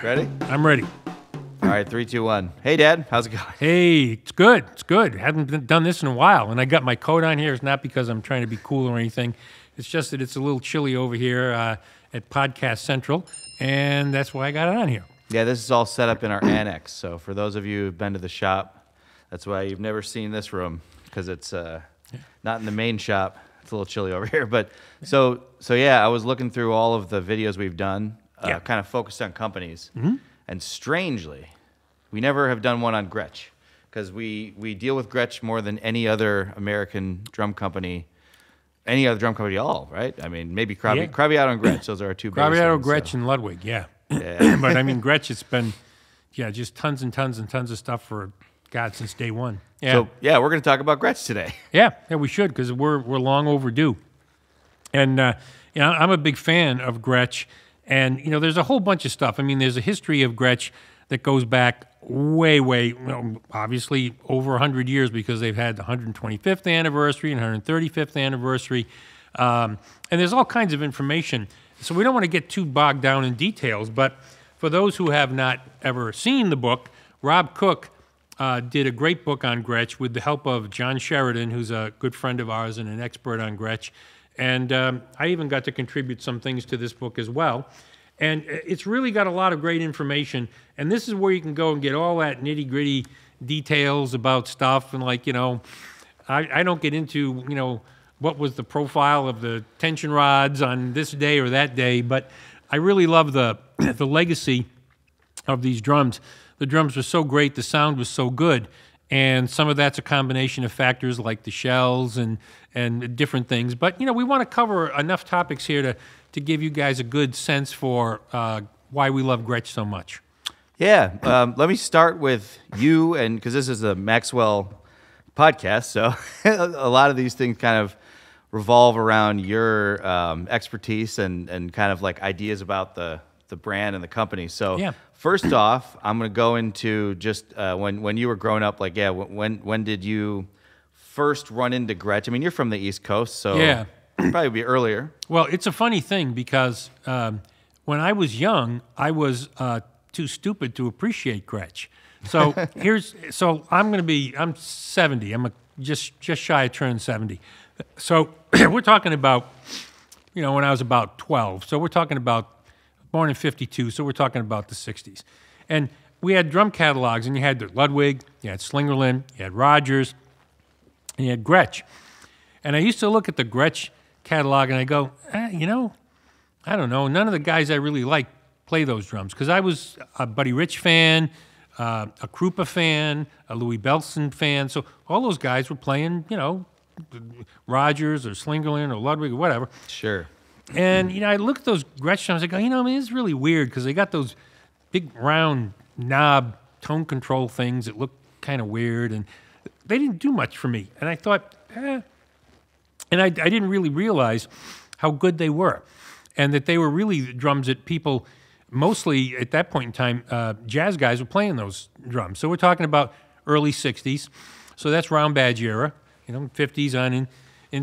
Ready? I'm ready. All right, 3, 2, 1. Hey, Dad. How's it going? Hey, it's good. It's good. Haven't done this in a while, and I got my coat on here. It's not because I'm trying to be cool or anything. It's just that it's a little chilly over here at Podcast Central, and that's why I got it on here. Yeah, this is all set up in our annex. So for those of you who've been to the shop, that's why you've never seen this room, because it's not in the main shop. It's a little chilly over here. But so yeah, I was looking through all of the videos we've done, kind of focused on companies. Mm-hmm. And strangely, we never have done one on Gretsch, because we deal with Gretsch more than any other American drum company, any other drum company at all, right? I mean, maybe Craviotto and Gretsch. Those are our two biggest ones. Craviotto, Gretsch, and Ludwig, yeah. But I mean, Gretsch, it's been, just tons and tons and tons of stuff for, God, since day one. Yeah. So, we're going to talk about Gretsch today. Yeah, we should, because we're long overdue. And, I'm a big fan of Gretsch. And, there's a whole bunch of stuff. I mean, there's a history of Gretsch that goes back way, obviously over 100 years, because they've had the 125th anniversary and 135th anniversary. And there's all kinds of information. So we don't want to get too bogged down in details. But for those who have not ever seen the book, Rob Cook did a great book on Gretsch with the help of John Sheridan, who's a good friend of ours and an expert on Gretsch. And I even got to contribute some things to this book as well. And it's really got a lot of great information. And this is where you can go and get all that nitty-gritty details about stuff. And I don't get into, what was the profile of the tension rods on this day or that day. But I really love the legacy of these drums. The drums were so great. The sound was so good. And some of that's a combination of factors like the shells and different things. But, we want to cover enough topics here to give you guys a good sense for why we love Gretsch so much. Yeah. Let me start with you, and because this is a Maxwell podcast, so a lot of these things kind of revolve around your expertise and kind of like ideas about the brand and the company. So first off, I'm going to go into just when you were growing up, when did you first run into Gretsch? I mean, you're from the East Coast, so it'd probably be earlier. Well, it's a funny thing, because when I was young, I was too stupid to appreciate Gretsch. So I'm 70. I'm just shy of turning 70. So we're talking about, when I was about 12. So we're talking about born in 52, so we're talking about the 60s. And we had drum catalogs, and you had the Ludwig, you had Slingerland, you had Rogers, and you had Gretsch. And I used to look at the Gretsch catalog, and I go, I don't know. None of the guys I really like play those drums, because I was a Buddy Rich fan, a Krupa fan, a Louis Bellson fan. So all those guys were playing, Rogers or Slingerland or Ludwig or whatever. Sure. And, I look at those Gretsch drums, I go, it's really weird, because they got those big round knob tone control things that look kind of weird, and they didn't do much for me. And I thought, And I didn't really realize how good they were, and that they were really the drums that people, mostly at that point in time, jazz guys were playing those drums. So we're talking about early 60s. So that's round badge era, 50s on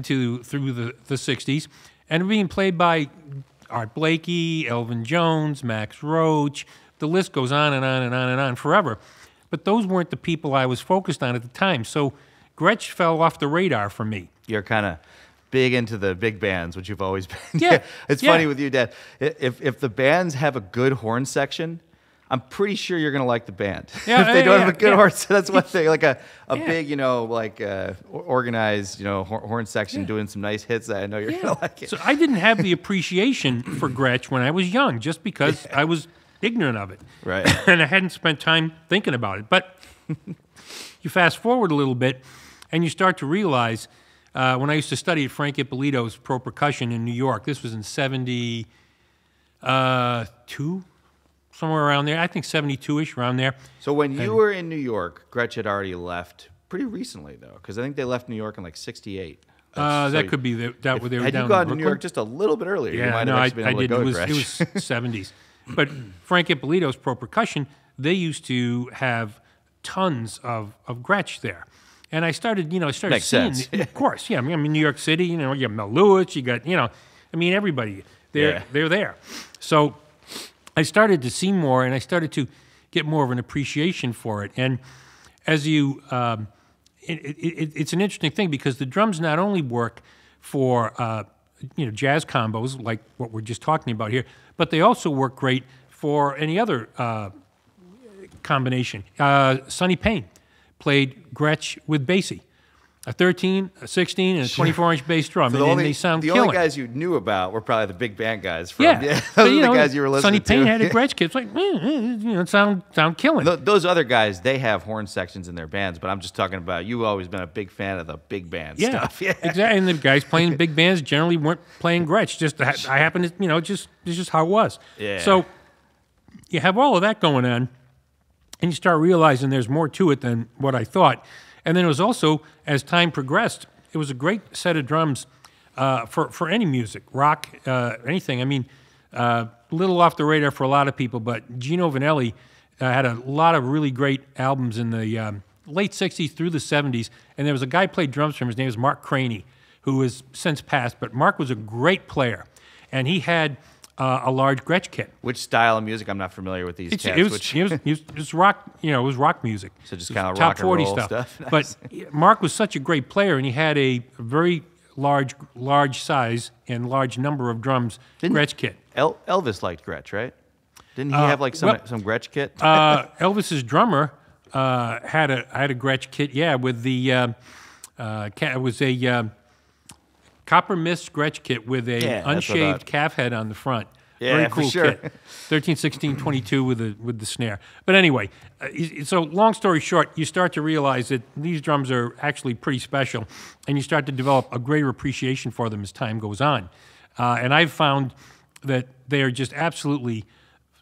through the 60s. And being played by Art Blakey, Elvin Jones, Max Roach. The list goes on and on and on and on forever. But those weren't the people I was focused on at the time. So Gretsch fell off the radar for me. You're kind of big into the big bands, which you've always been. Yeah. It's funny with you, Dad. If the bands have a good horn section, I'm pretty sure you're going to like the band. Yeah, if they don't have a good horn section, that's one thing. Like a big, organized, horn section doing some nice hits, I know you're going to like it. So I didn't have the appreciation for Gretsch when I was young, just because I was ignorant of it. Right. And I hadn't spent time thinking about it. But you fast forward a little bit, and you start to realize, when I used to study at Frank Ippolito's Pro Percussion in New York, this was in 72, somewhere around there. I think 72-ish, around there. So when you were in New York, Gretsch had already left pretty recently, though, because I think they left New York in 68. That could be that. They were down in Had you gone to New York just a little bit earlier, you might have actually been able to go to Gretsch. It was 70s. But Frank Ippolito's Pro Percussion, they used to have tons of Gretsch there. And I started Makes seeing, sense. Of course, I mean, New York City, you have Mel Lewis, you got, everybody, they're there. So I started to see more, and I started to get more of an appreciation for it. And as you, it's an interesting thing because the drums not only work for jazz combos like what we're just talking about here, but they also work great for any other combination. Sonny Payne played Gretsch with Basie. A 13, a 16, and a 24-inch bass drum, So and they sound killing. The only guys you knew about were probably the big band guys. From, Yeah, those but, are the guys you were listening to. Sonny Payne had a Gretsch kit. It's like, sound killing. Those other guys, they have horn sections in their bands, but I'm just talking about you've always been a big fan of the big band stuff. Yeah, exactly. And the guys playing big bands generally weren't playing Gretsch. I happened to, it's just how it was. Yeah. So you have all of that going on, and you start realizing there's more to it than what I thought. And then it was also, as time progressed, it was a great set of drums for any music, rock, anything. I mean, a little off the radar for a lot of people, but Gino Vanelli had a lot of really great albums in the late 60s through the 70s, and there was a guy who played drums for him. His name was Mark Craney, who has since passed, but Mark was a great player, and he had a large Gretsch kit. Which style of music? I'm not familiar with these cats. It was rock. It was rock music. So just kind of top rock and 40 roll stuff. Nice. But Mark was such a great player, and he had a very large size and large number of drums Gretsch kit. Elvis liked Gretsch, right? Didn't he have like some Gretsch kit? Elvis's drummer had a Gretsch kit. Yeah, with the it was a copper mist Gretsch kit with a unshaved calf head on the front. Yeah, very cool for sure. kit. 13, 16, 22 with the snare. But anyway, so long story short, you start to realize that these drums are actually pretty special, and you start to develop a greater appreciation for them as time goes on. And I've found that they are just absolutely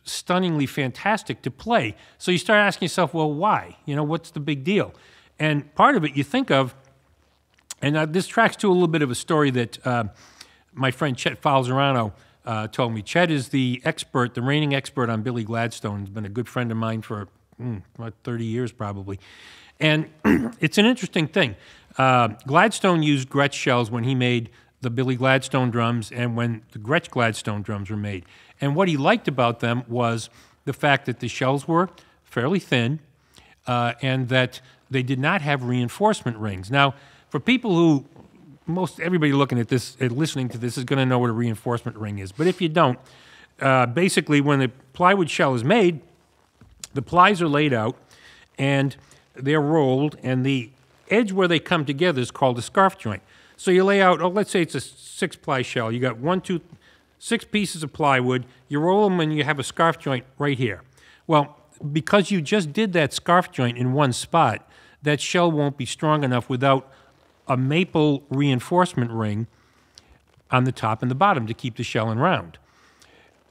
stunningly fantastic to play. So you start asking yourself, well, why? What's the big deal? And part of it you think of, and this tracks to a little bit of a story that my friend Chet Falzerano told me. Chet is the reigning expert on Billy Gladstone. He's been a good friend of mine for about 30 years probably. And it's an interesting thing. Gladstone used Gretsch shells when he made the Billy Gladstone drums and when the Gretsch Gladstone drums were made. And what he liked about them was the fact that the shells were fairly thin and that they did not have reinforcement rings. Now, for people who everybody looking at this, listening to this, is going to know what a reinforcement ring is. But if you don't, basically when the plywood shell is made, the plies are laid out and they're rolled, and the edge where they come together is called a scarf joint. So you lay out, let's say it's a 6-ply shell. You got 6 pieces of plywood. You roll them and you have a scarf joint right here. Well, because you just did that scarf joint in one spot, that shell won't be strong enough without a maple reinforcement ring on the top and the bottom to keep the shell in round.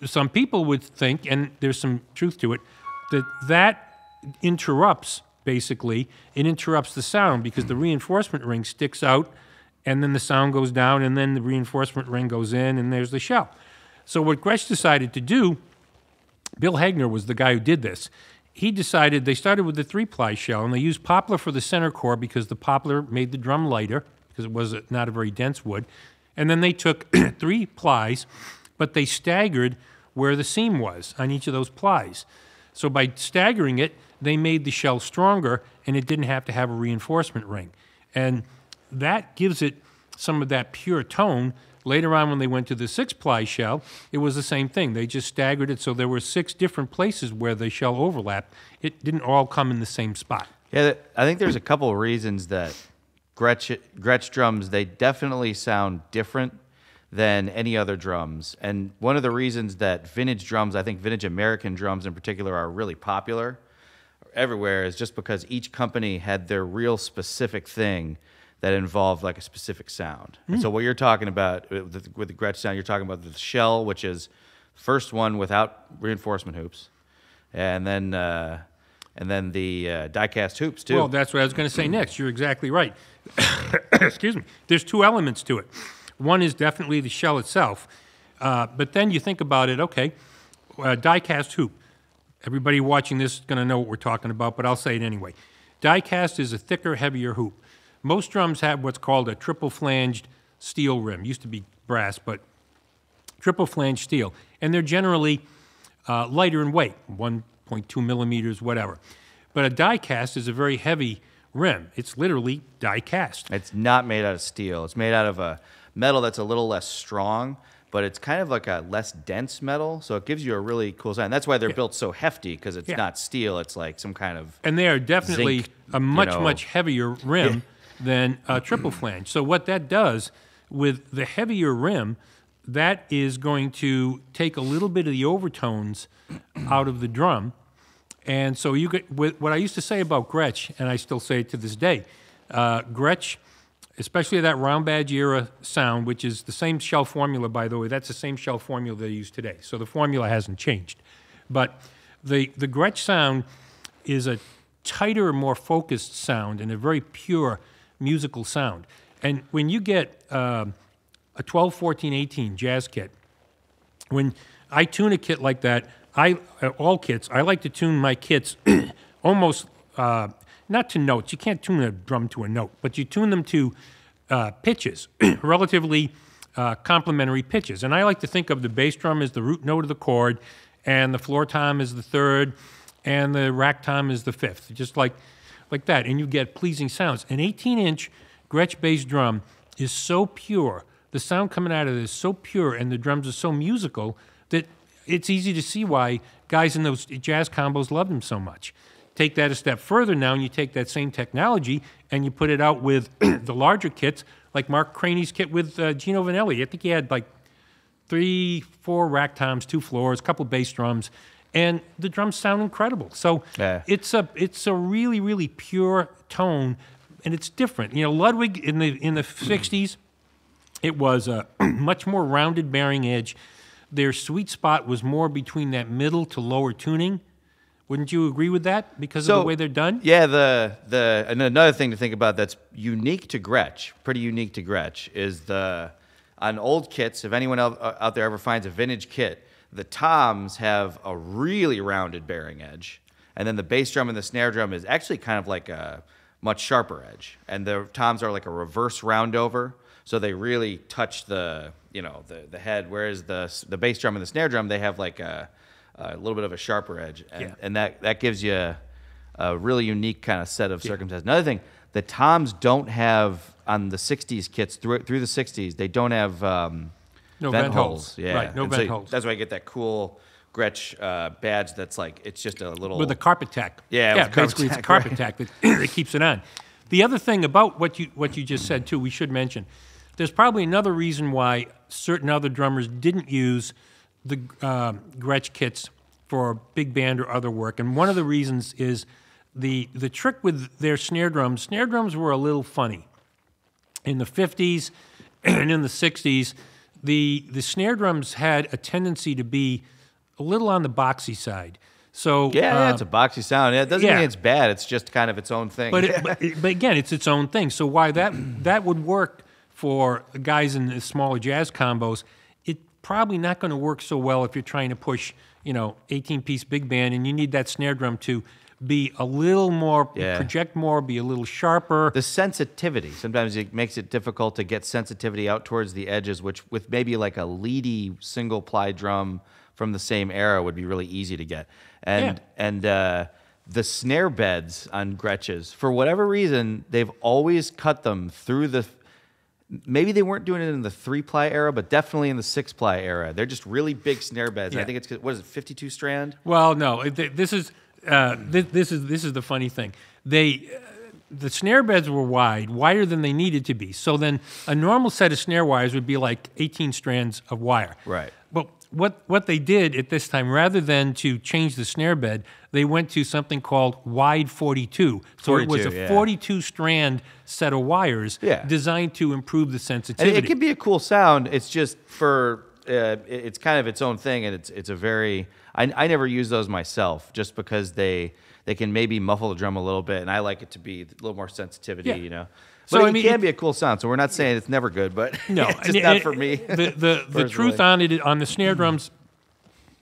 Some people would think, and there's some truth to it, that interrupts, basically, it interrupts the sound because the reinforcement ring sticks out and then the sound goes down and then the reinforcement ring goes in and there's the shell. So what Gretsch decided to do, Bill Hegner was the guy who did this. They started with the 3-ply shell, and they used poplar for the center core because the poplar made the drum lighter, because it was not a very dense wood. And then they took 3 plies, but they staggered where the seam was on each of those plies. So by staggering it, they made the shell stronger, and it didn't have to have a reinforcement ring. And that gives it some of that pure tone. Later on, when they went to the 6-ply shell, it was the same thing. They just staggered it, so there were 6 different places where the shell overlapped. It didn't all come in the same spot. Yeah, I think there's a couple of reasons that Gretsch drums, they definitely sound different than any other drums. And one of the reasons that vintage drums, I think vintage American drums in particular, are really popular everywhere is just because each company had their real specific thing that involved like a specific sound. And so what you're talking about with the Gretsch sound, you're talking about the shell, which is first one without reinforcement hoops, and then the die-cast hoops too. Well, that's what I was going to say next. You're exactly right. Excuse me. There's 2 elements to it. One is definitely the shell itself, but then you think about it. Okay, die-cast hoop. Everybody watching this is going to know what we're talking about, but I'll say it anyway. Die-cast is a thicker, heavier hoop. Most drums have what's called a triple-flanged steel rim. Used to be brass, but triple-flanged steel. And they're generally lighter in weight, 1.2 millimeters, whatever. But a die cast is a very heavy rim. It's literally die cast. It's not made out of steel. It's made out of a metal that's a little less strong, but it's kind of like a less dense metal, so it gives you a really cool sound. That's why they're built so hefty, because it's not steel. It's like some kind of and they are definitely zinc, a much heavier rim than a triple flange. So what that does with the heavier rim, that is going to take a little bit of the overtones out of the drum. And so you get what I used to say about Gretsch, and I still say it to this day. Gretsch, especially that round badge era sound, which is the same shell formula, by the way. That's the same shell formula they use today. So the formula hasn't changed. But the Gretsch sound is a tighter, more focused sound and a very pure musical sound. And when you get a 12, 14, 18 jazz kit, when I tune a kit like that, all kits, I like to tune my kits almost not to notes. You can't tune a drum to a note, but you tune them to pitches, relatively complementary pitches. And I like to think of the bass drum as the root note of the chord, and the floor tom as the third, and the rack tom as the fifth, just like that. And you get pleasing sounds. An 18-inch Gretsch bass drum is so pure. The sound coming out of it is so pure, and the drums are so musical that it's easy to see why guys in those jazz combos love them so much. Take that a step further now, and you take that same technology and you put it out with the larger kits, like Mark Craney's kit with Gino Vanelli. I think he had like 3, 4 rack toms, 2 floors, a couple bass drums, and the drums sound incredible. So it's a really, really pure tone, and it's different. You know, Ludwig in the 60s, it was a much more rounded bearing edge. Their sweet spot was more between that middle to lower tuning. Wouldn't you agree with that because of the way they're done? Yeah, and another thing to think about that's unique to Gretsch, pretty unique to Gretsch, is on old kits, if anyone out there ever finds a vintage kit, the toms have a really rounded bearing edge, and then the bass drum and the snare drum is actually kind of like a much sharper edge, and the toms are like a reverse roundover, so they really touch the head, whereas the bass drum and the snare drum, they have like a little bit of a sharper edge, and that gives you a really unique kind of set of circumstances. Another thing, the toms don't have, on the 60s kits, through the 60s, they don't have no vent holes. Yeah. Right, no vent holes. That's why I get that cool Gretsch badge that's like, it's just a little... With a carpet tack. Yeah, basically it's a carpet tack that keeps it on. The other thing about what you just said, too, we should mention, there's probably another reason why certain other drummers didn't use the Gretsch kits for big band or other work, and one of the reasons is the trick with their snare drums. Snare drums were a little funny. In the 50s and in the 60s, the snare drums had a tendency to be a little on the boxy side. So it's a boxy sound. Yeah, it doesn't mean it's bad. It's just kind of its own thing. But again, it's its own thing. So why that would work for guys in the smaller jazz combos, it's probably not going to work so well if you're trying to push, 18-piece big band, and you need that snare drum to be a little more, project more, be a little sharper. The sensitivity. Sometimes it makes it difficult to get sensitivity out towards the edges, which with maybe like a leady single-ply drum from the same era would be really easy to get. And the snare beds on Gretches, for whatever reason, they've always cut them through the... Maybe they weren't doing it in the 3-ply era, but definitely in the 6-ply era. They're just really big snare beds. Yeah. I think it's, 52 strand? Well, no. This is the funny thing. The snare beds were wider than they needed to be. So then a normal set of snare wires would be like 18 strands of wire. Right. But what they did at this time, rather than to change the snare bed, they went to something called wide 42. So it was a 42-strand set of wires designed to improve the sensitivity. And it can be a cool sound. It's just it's kind of its own thing, and it's a very... I never use those myself, just because they can maybe muffle the drum a little bit, and I like it to be a little more sensitivity, But it can be a cool sound, so we're not saying it's never good, but no, it's just not for me. The truth on it, on the snare drums,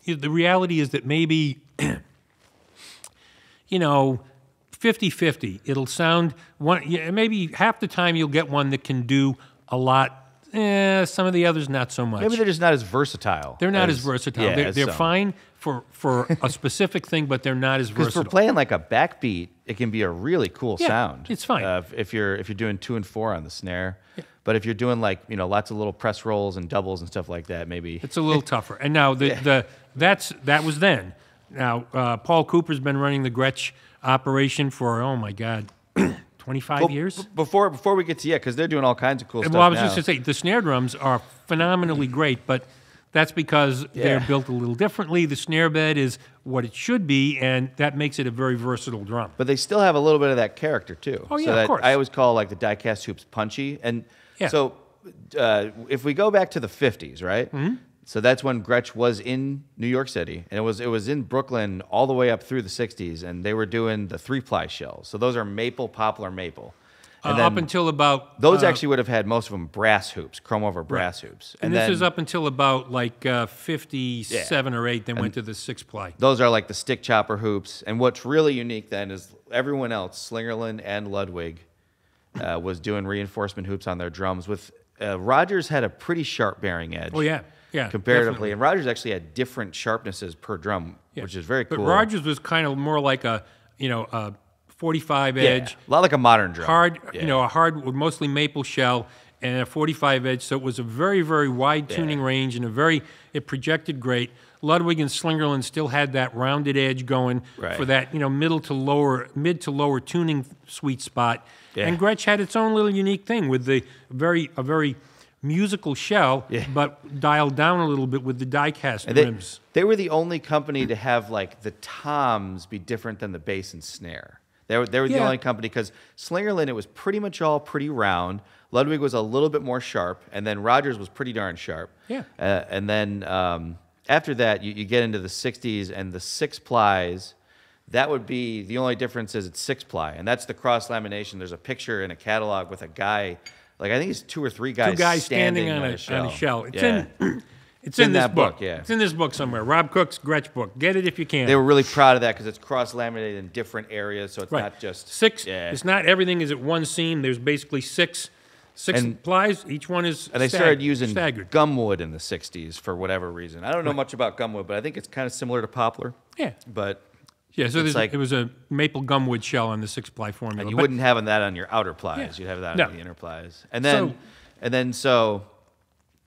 the reality is that maybe, 50-50. It'll sound, maybe half the time you'll get one that can do a lot, Some of the others not so much. Maybe they're just not as versatile. They're not as versatile. Yeah, they're fine for a specific thing, but they're not as Because versatile. for playing like a backbeat, it can be a really cool sound. it's fine. If you're doing 2 and 4 on the snare. Yeah. But if you're doing like lots of little press rolls and doubles and stuff like that, maybe it's a little tougher. And now that was then. Now Paul Cooper's been running the Gretsch operation for 25 years. Before we get to because they're doing all kinds of cool stuff. Well, I was now. just going to say the snare drums are phenomenally great, but that's because they're built a little differently. The snare bed is what it should be, and that makes it a very versatile drum. But they still have a little bit of that character too. Oh yeah, so of course. I always call like the die-cast hoops punchy, and Yeah. so if we go back to the 50s, right? Mm-hmm. So that's when Gretsch was in New York City, and it was in Brooklyn all the way up through the 60s, and they were doing the Three-Ply Shells. So those are maple, poplar, maple. And Up until about... those actually would have had most of them brass hoops, chrome over brass hoops. And this is up until about like 57 or 8, then went to the 6-ply. Those are like the stick chopper hoops. And what's really unique then is everyone else, Slingerland and Ludwig, was doing reinforcement hoops on their drums. With Rogers had a pretty sharp bearing edge. Oh, yeah. Yeah, comparatively. definitely. And Rogers actually had different sharpnesses per drum, which is very cool. But Rogers was kind of more like a 45 edge. A lot like a modern drum. Hard, a hard with mostly maple shell and a 45 edge. So it was a very, very wide tuning range and it projected great. Ludwig and Slingerland still had that rounded edge going for that, mid to lower tuning sweet spot. Yeah. And Gretsch had its own little unique thing with a very musical shell, but dialed down a little bit with the die-cast rims. They were the only company to have like the toms be different than the bass and snare. They were the only company because Slingerland, it was pretty much all pretty round. Ludwig was a little bit more sharp, and then Rogers was pretty darn sharp. Yeah. And then after that, you get into the 60s, and the 6-plies, that would be, the only difference is it's 6-ply, and that's the cross-lamination. There's a picture in a catalog with a guy, like I think it's 2 or 3 guys, standing on a shell. It's in this book. Yeah. It's in this book somewhere. Rob Cook's Gretsch book. Get it if you can. They were really proud of that because it's cross-laminated in different areas, so it's not just... 6. Yeah. It's not everything is at one seam. There's basically 6 plies. Each one is And they started using staggered. gumwood in the 60s for whatever reason. I don't know much about gumwood, but I think it's kind of similar to poplar. Yeah. But... Yeah, so it was a maple gumwood shell on the 6-ply formula. And you wouldn't have that on your outer plies. You'd have that on the inner plies. And then,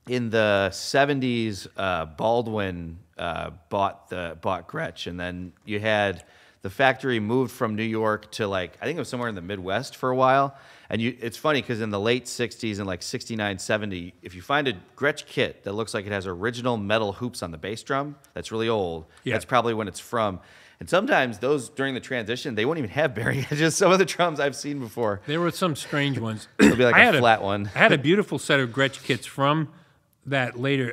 in the 70s, Baldwin bought Gretsch, and then you had the factory moved from New York to I think it was somewhere in the Midwest for a while. And it's funny because in the late 60s and like 69, 70, if you find a Gretsch kit that looks like it has original metal hoops on the bass drum, that's really old. That's probably when it's from. And sometimes those, during the transition, they won't even have bearing edges. Some of the drums I've seen before. There were some strange ones. It'll be like a flat one. I had a beautiful set of Gretsch kits from that later,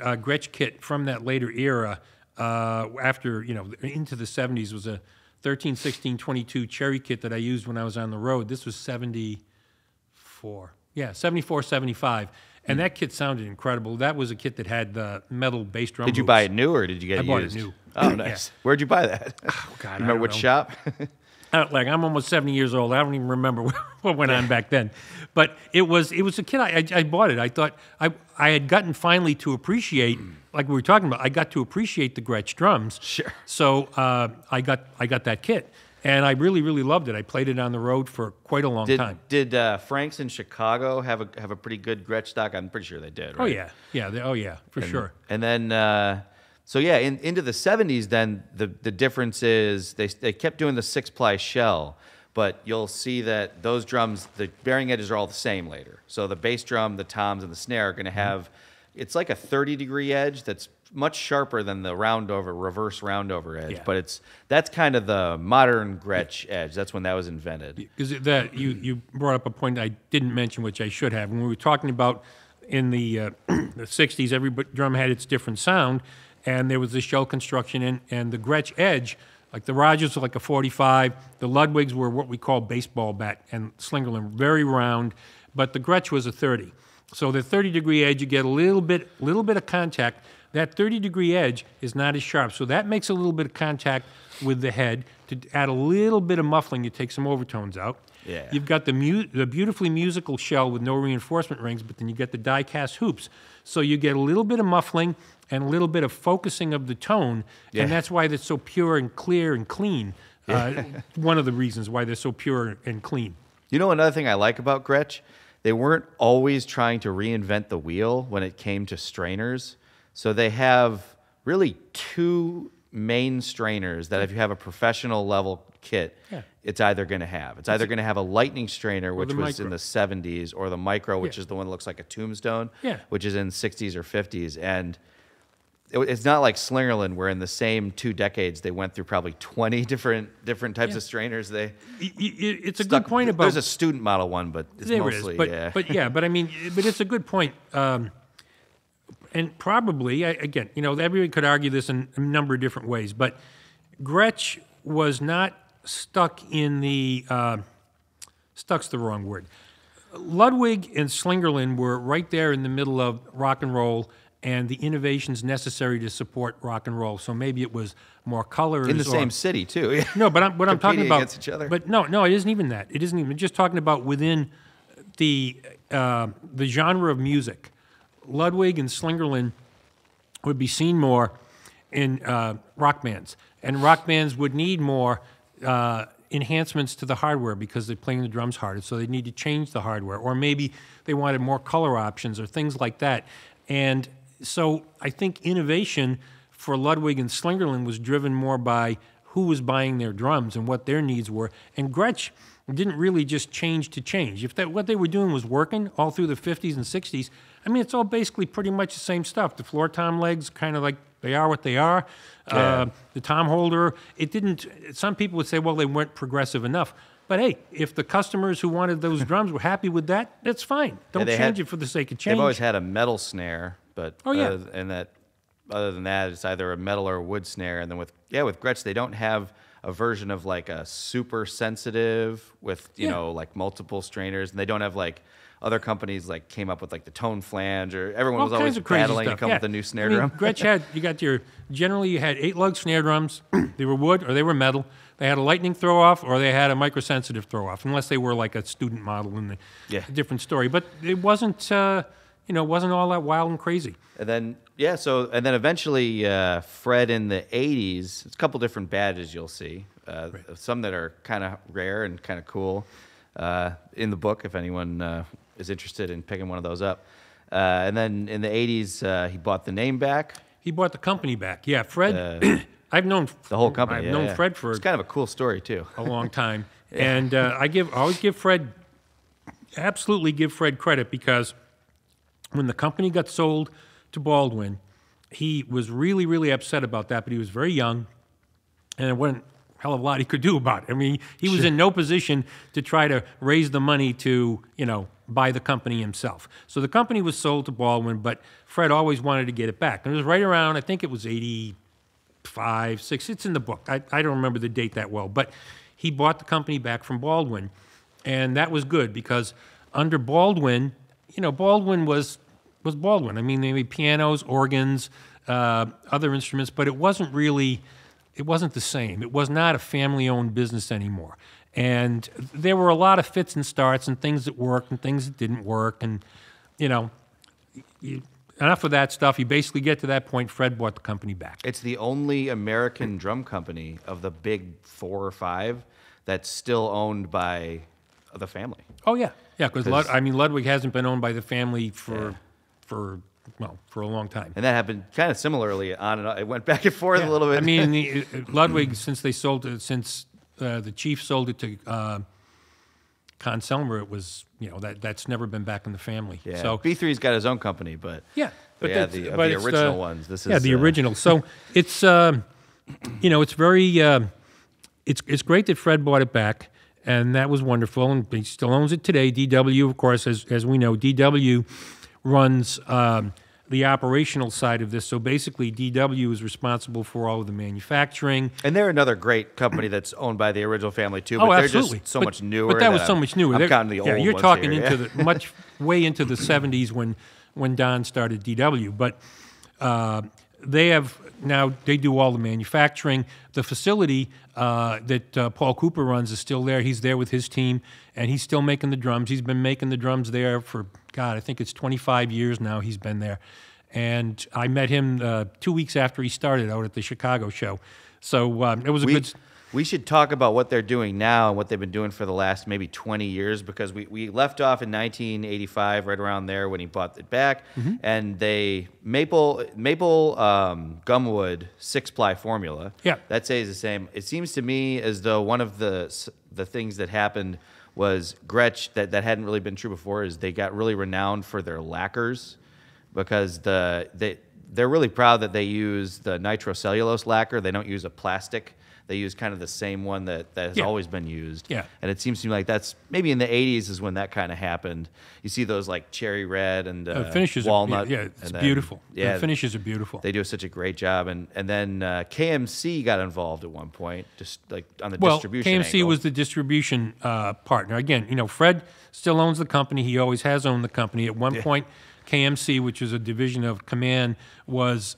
era, after, into the 70s, was a 13, 16, 22 cherry kit that I used when I was on the road. This was 74. Yeah, 74, 75. And that kit sounded incredible. That was a kit that had the metal bass drum. Did you buy it new or did you get it used? I bought it new. Oh, nice. Where'd you buy that? Oh, God, you remember which shop? I'm almost 70 years old. I don't even remember what went on back then. But it was a kit. I bought it. I thought I had gotten finally to appreciate, like we were talking about, I got to appreciate the Gretsch drums. Sure. So I got that kit. And I really, really loved it. I played it on the road for quite a long time. Did Frank's in Chicago have a pretty good Gretsch stock? I'm pretty sure they did, right? Oh, yeah, for sure. And then, into the 70s, then the difference is they kept doing the 6-ply shell, but you'll see that those drums, the bearing edges are all the same later. So the bass drum, the toms, and the snare are going to have, it's like a 30-degree edge that's much sharper than the reverse roundover edge, but that's kind of the modern Gretsch edge. That's when that was invented. Because you brought up a point I didn't mention, which I should have. When we were talking about in the 60s, every drum had its different sound, and there was the shell construction, and the Gretsch edge, like the Rogers were like a 45, the Ludwigs were what we call baseball bat, and Slingerland, very round, but the Gretsch was a 30. So the 30-degree edge, you get a little bit of contact. That 30-degree edge is not as sharp, so that makes a little bit of contact with the head. to add a little bit of muffling to take some overtones out. Yeah. You've got the beautifully musical shell with no reinforcement rings, but then you get the die-cast hoops. So you get a little bit of muffling and a little bit of focusing of the tone, and that's why they're so pure and clear and clean. One of the reasons why they're so pure and clean. You know, another thing I like about Gretsch, they weren't always trying to reinvent the wheel when it came to strainers. So they have really two main strainers that if you have a professional level kit, it's either going to have. It's either going to have a lightning strainer, which was in the 70s, or the micro, which is the one that looks like a tombstone, which is in 60s or 50s. And it's not like Slingerland, where in the same 2 decades they went through probably 20 different types of strainers. It's a good point about. There's a student model one, but it's mostly but I mean, but it's a good point. And probably again, you know, everybody could argue this in a number of different ways, but Gretsch was not stuck in the stuck's the wrong word. Ludwig and Slingerland were right there in the middle of rock and roll and the innovations necessary to support rock and roll. So maybe it was more colors in the same city too. No, but what I'm talking about against each other. But no, it isn't even that. It isn't even just talking about within the genre of music. Ludwig and Slingerland would be seen more in rock bands, and rock bands would need more enhancements to the hardware because they're playing the drums harder, so they need to change the hardware, or maybe they wanted more color options or things like that. And so I think innovation for Ludwig and Slingerland was driven more by who was buying their drums and what their needs were. And Gretsch didn't really just change to change. If what they were doing was working all through the 50s and 60s, I mean, it's all basically pretty much the same stuff. The floor tom legs, kind of like they are what they are. The tom holder, it didn't, some people would say, well, they weren't progressive enough. But hey, if the customers who wanted those drums were happy with that, that's fine. Don't change it for the sake of change. They've always had a metal snare, but other than that, it's either a metal or a wood snare. And then with Gretsch, they don't have a version of like a super sensitive with you know like multiple strainers, and they don't have like other companies like came up with like the tone flange, or everyone was always battling to come up with a new snare drum. Gretsch had generally you had 8 lug snare drums. They were wood or they were metal. They had a lightning throw off or they had a microsensitive throw off, unless they were like a student model in a different story. But it wasn't wasn't all that wild and crazy. And then eventually Fred in the 80s, it's a couple different badges you'll see. Some that are kind of rare and kind of cool in the book if anyone is interested in picking one of those up. And then in the 80s, he bought the name back. He bought the company back. Yeah, Fred. I've known the whole company. I've known Fred for it's kind of a cool story too. A long time, and I always give Fred credit, because when the company got sold to Baldwin, he was really, really upset about that. But he was very young, and there wasn't a hell of a lot he could do about it. I mean, he was in no position to try to raise the money to buy the company himself. So the company was sold to Baldwin, but Fred always wanted to get it back. And it was right around, I think it was 85, 6. It's in the book. I don't remember the date that well, but he bought the company back from Baldwin, and that was good because under Baldwin, Baldwin was Baldwin. I mean, they made pianos, organs, other instruments, but it wasn't the same. It was not a family-owned business anymore. And there were a lot of fits and starts and things that worked and things that didn't work. And, enough of that stuff. You basically get to that point, Fred bought the company back. It's the only American drum company of the big 4 or 5 that's still owned by the family. Oh, yeah. Yeah, because Ludwig hasn't been owned by the family for a long time. And that happened kind of similarly on and on. It went back and forth a little bit. I mean, Ludwig, since the chief sold it to Con Selmer, it was, that's never been back in the family. Yeah. So B3's got his own company, but the original ones. This is the original. So it's it's very it's great that Fred bought it back, and that was wonderful, and he still owns it today. DW, of course, as we know, DW runs the operational side of this. So basically, DW is responsible for all of the manufacturing. And they're another great company that's owned by the original family too. But absolutely. They're just so much newer. But that was so much newer. I'm counting the old ones. You're talking here, into the way into the 70s when Don started DW. But they have now they do all the manufacturing. The facility that Paul Cooper runs is still there. He's there with his team, and he's still making the drums. He's been making the drums there for, God, I think it's 25 years now he's been there. And I met him 2 weeks after he started out at the Chicago show. So it was a good... We should talk about what they're doing now and what they've been doing for the last maybe 20 years, because we left off in 1985, right around there when he bought it back, and they maple gumwood 6-ply formula. Yeah, that stays the same. It seems to me as though one of the things that happened was Gretsch that hadn't really been true before is they got really renowned for their lacquers, because they're really proud that they use the nitrocellulose lacquer. They don't use a plastic. They use kind of the same one that has always been used. Yeah. And it seems to me like that's maybe in the 80s is when that kind of happened. You see those like cherry red and walnut. It's beautiful. Yeah, the finishes are beautiful. They do such a great job. And then KMC got involved at one point, just like on the distribution KMC angle. was the distribution partner. Again, Fred still owns the company. He always has owned the company. At one point, KMC, which is a division of Command, was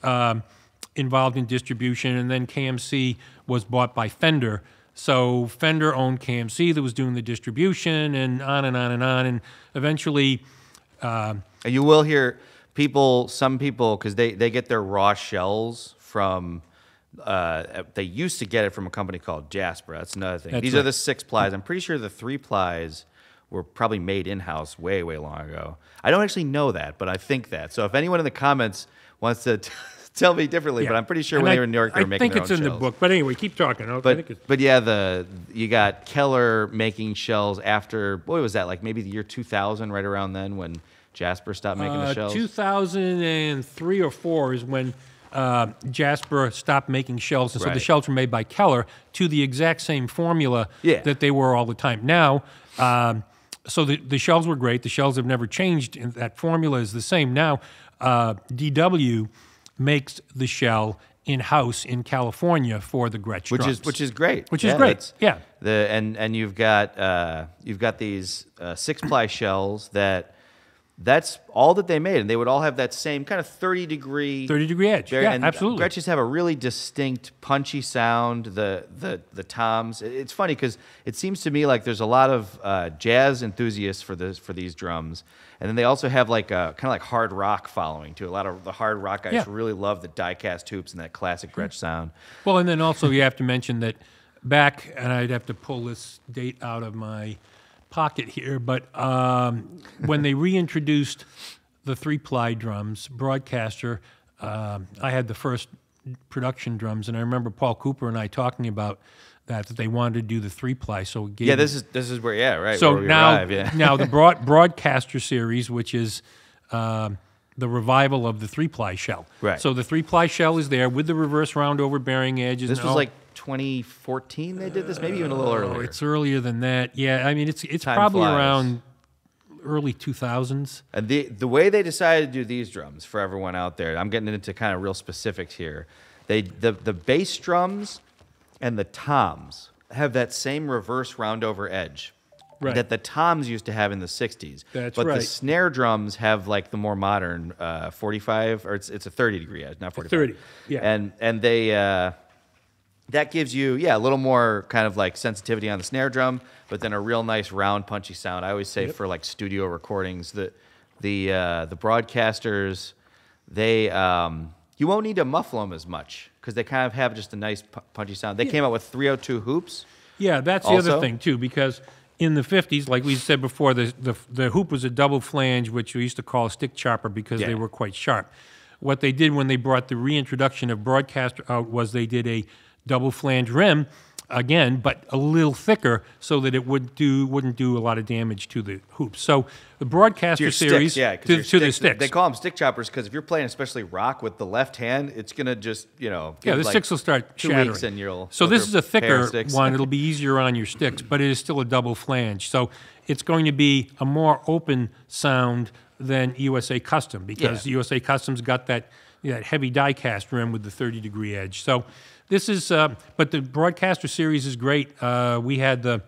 involved in distribution, and then KMC was bought by Fender. So Fender owned KMC that was doing the distribution, and on and on and on, and eventually... and you will hear some people, because they get their raw shells from... they used to get it from a company called Jasper. That's another thing. These are the 6-plies. I'm pretty sure the 3-plies were probably made in-house way, way long ago. I don't actually know that, but I think that. So if anyone in the comments wants to... tell me differently, but I'm pretty sure when they were in New York, they were making their own shells. I think it's in the book. But anyway, keep talking. But yeah, you got Keller making shells after, what was that, like maybe the year 2000, right around then when Jasper stopped making the shells? 2003 or 4 is when Jasper stopped making shells. And so the shells were made by Keller to the exact same formula that they were all the time. Now, so the shells were great. The shells have never changed. And that formula is the same. Now, DW makes the shell in-house in California for the Gretsch drums. Which is great. Which is great. Yeah. And you've got these 6-ply shells that's all that they made, and they would all have that same kind of 30-degree edge. And absolutely. Gretches have a really distinct punchy sound. The toms. It's funny because it seems to me like there's a lot of jazz enthusiasts for these drums. And then they also have like a kind of like hard rock following too. A lot of the hard rock guys really love the die-cast hoops and that classic Gretsch sound. Well, and then also you have to mention that back, and I'd have to pull this date out of my pocket here, but when they reintroduced the 3-ply drums, Broadcaster, I had the first production drums, and I remember Paul Cooper and I talking about that they wanted to do the 3-ply. So it gave this is where So where we now, arrive, now the Broadcaster series, which is the revival of the 3-ply shell. Right. So the 3-ply shell is there with the reverse round over bearing edges. This was like 2014 they did this, maybe even a little earlier. It's earlier than that. Yeah, I mean it's probably around early 2000s. And the way they decided to do these drums, for everyone out there, I'm getting into kind of real specifics here. The bass drums and the toms have that same reverse round over edge that the toms used to have in the 60s. That's but the snare drums have like the more modern 45, or it's a 30-degree edge, not 45. 30, yeah. And they that gives you a little more kind of like sensitivity on the snare drum, but then a real nice round punchy sound. I always say for like studio recordings that the Broadcasters, they you won't need to muffle them as much because they kind of have just a nice punchy sound. They came out with 302 hoops. Yeah, that's the other thing too, because in the 50s, like we said before, the hoop was a double flange, which we used to call a stick chopper because they were quite sharp. What they did when they brought the reintroduction of Broadcaster out was they did a double flange rim again, but a little thicker so that it wouldn't do a lot of damage to the hoops. So the Broadcaster series to the sticks. They call them stick choppers because if you're playing especially rock with the left hand, it's gonna just the sticks will start 2 shattering. weeks and you'll so this is a thicker one. It'll be easier on your sticks, but it is still a double flange. So it's going to be a more open sound than USA Custom because USA Custom's got that heavy die-cast rim with the 30-degree edge. So this is, but the Broadcaster series is great. We had the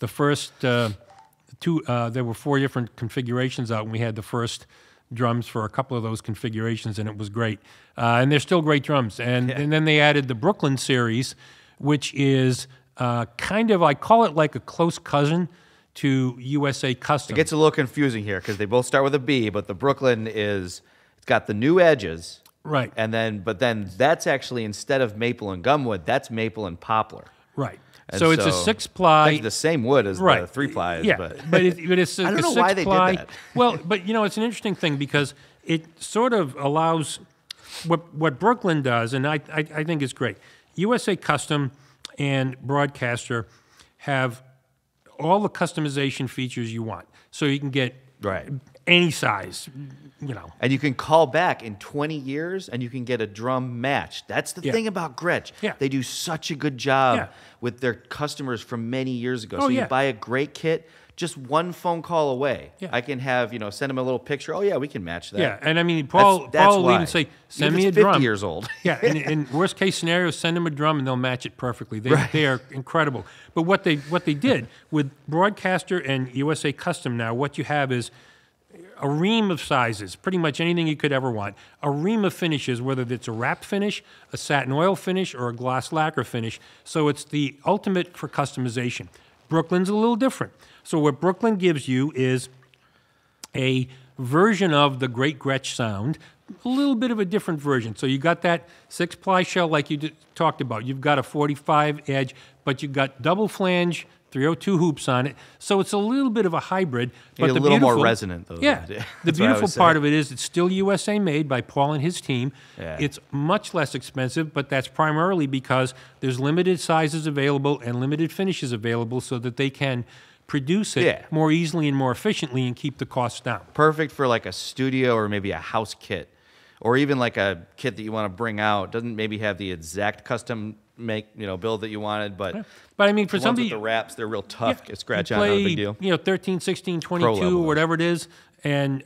first two. There were 4 different configurations out, and we had the first drums for a couple of those configurations, and it was great. And they're still great drums. And then they added the Brooklyn series, which is kind of, I call it like a close cousin to USA Custom. It gets a little confusing here because they both start with a B, but the Brooklyn it's got the new edges. Right. But then that's actually, instead of maple and gumwood, that's maple and poplar. Right. And so it's a 6-ply. It's the same wood as the 3-ply is. Yeah, but it's I don't know 6-ply. why they did that. Well, but it's an interesting thing because it sort of allows what Brooklyn does, and I think it's great. USA Custom and Broadcaster have all the customization features you want. So you can get any size, And you can call back in 20 years and you can get a drum matched. That's the thing about Gretsch. Yeah. They do such a good job with their customers from many years ago. Oh, so you buy a great kit, just one phone call away. Yeah. I can have, send them a little picture. Oh, yeah, we can match that. Yeah, and I mean, Paul will even say, send me a 50 drum. years old. Yeah, in worst case scenario, send them a drum and they'll match it perfectly. They are incredible. But what they did with Broadcaster and USA Custom now, what you have is a ream of sizes, pretty much anything you could ever want. A ream of finishes, whether it's a wrap finish, a satin oil finish, or a gloss lacquer finish. So it's the ultimate for customization. Brooklyn's a little different. So what Brooklyn gives you is a version of the great Gretsch sound, a little bit of a different version. So you got that 6-ply shell like you talked about. You've got a 45 edge, but you've got double flange, 302 hoops on it. So it's a little bit of a hybrid. But a little more resonant, though. Yeah. The beautiful part of it is it's still USA made by Paul and his team. Yeah. It's much less expensive, but that's primarily because there's limited sizes available and limited finishes available so that they can produce it more easily and more efficiently and keep the costs down. Perfect for like a studio or maybe a house kit, or even like a kit that you want to bring out. Doesn't maybe have the exact custom build that you wanted, but I mean, for the somebody, ones with the wraps, they're real tough. Get scratch you on, play, not a big deal. 13, 16, 22, or whatever it is, and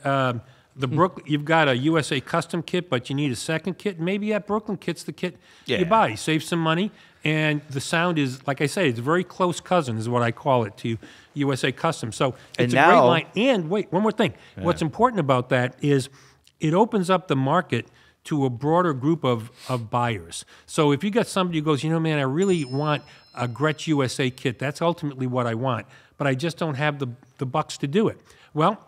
you've got a USA Custom kit, but you need a second kit. Maybe that Brooklyn kit's the kit you buy. Save some money, and the sound is, like I say, it's a very close cousin, is what I call it, to USA Custom. So it's a great line. And wait, one more thing. Yeah. What's important about that is it opens up the market to a broader group of buyers. So if you got somebody who goes, man, I really want a Gretsch USA kit. That's ultimately what I want, but I just don't have the bucks to do it. Well,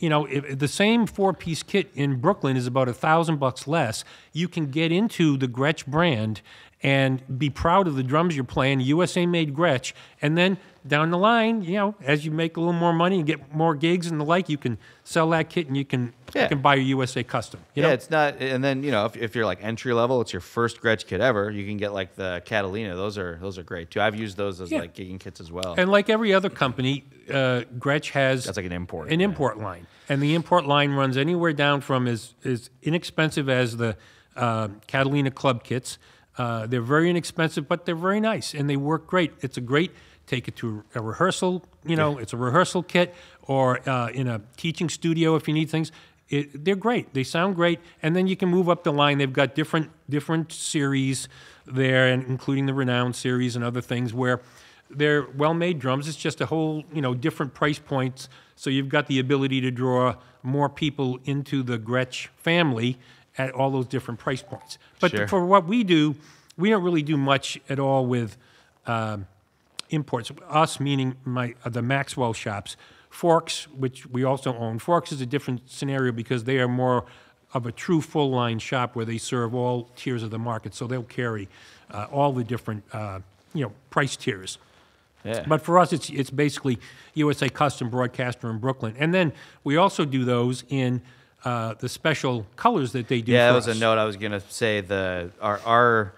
if the same 4-piece kit in Brooklyn is about $1,000 less, you can get into the Gretsch brand and be proud of the drums you're playing, USA-made Gretsch, and then down the line, as you make a little more money and get more gigs and the like, you can sell that kit and you can buy your USA Custom. It's not, and then if you're like entry level, it's your first Gretsch kit ever. You can get like the Catalina. Those are great too. I've used those as like gigging kits as well. And like every other company, Gretsch has that's like an import import line, and the import line runs anywhere down from as inexpensive as the Catalina club kits. They're very inexpensive, but they're very nice, and they work great. It's a great, take it to a rehearsal, it's a rehearsal kit, or in a teaching studio if you need things. They're great. They sound great, and then you can move up the line. They've got different series there, and including the Renown series and other things where they're well-made drums. It's just a whole, different price points, so you've got the ability to draw more people into the Gretsch family at all those different price points. But for what we do, we don't really do much at all with imports. Us, meaning the Maxwell shops. Forks, which we also own. Forks is a different scenario because they are more of a true full-line shop where they serve all tiers of the market. So they'll carry all the different, price tiers. Yeah. But for us, it's basically USA Custom, Broadcaster, and Brooklyn. And then we also do those in the special colors that they do. Yeah, that was a note I was gonna say. Our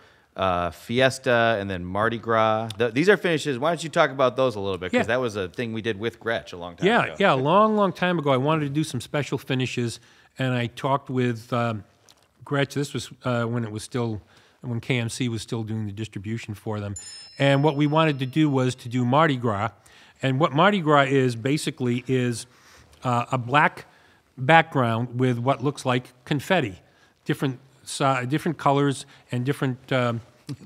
Fiesta and then Mardi Gras. These are finishes. Why don't you talk about those a little bit? Because that was a thing we did with Gretsch a long time ago. Yeah, a long time ago. I wanted to do some special finishes, and I talked with Gretsch. This was when KMC was still doing the distribution for them. And what we wanted to do was to do Mardi Gras. And what Mardi Gras is basically is a black background with what looks like confetti, different colors and different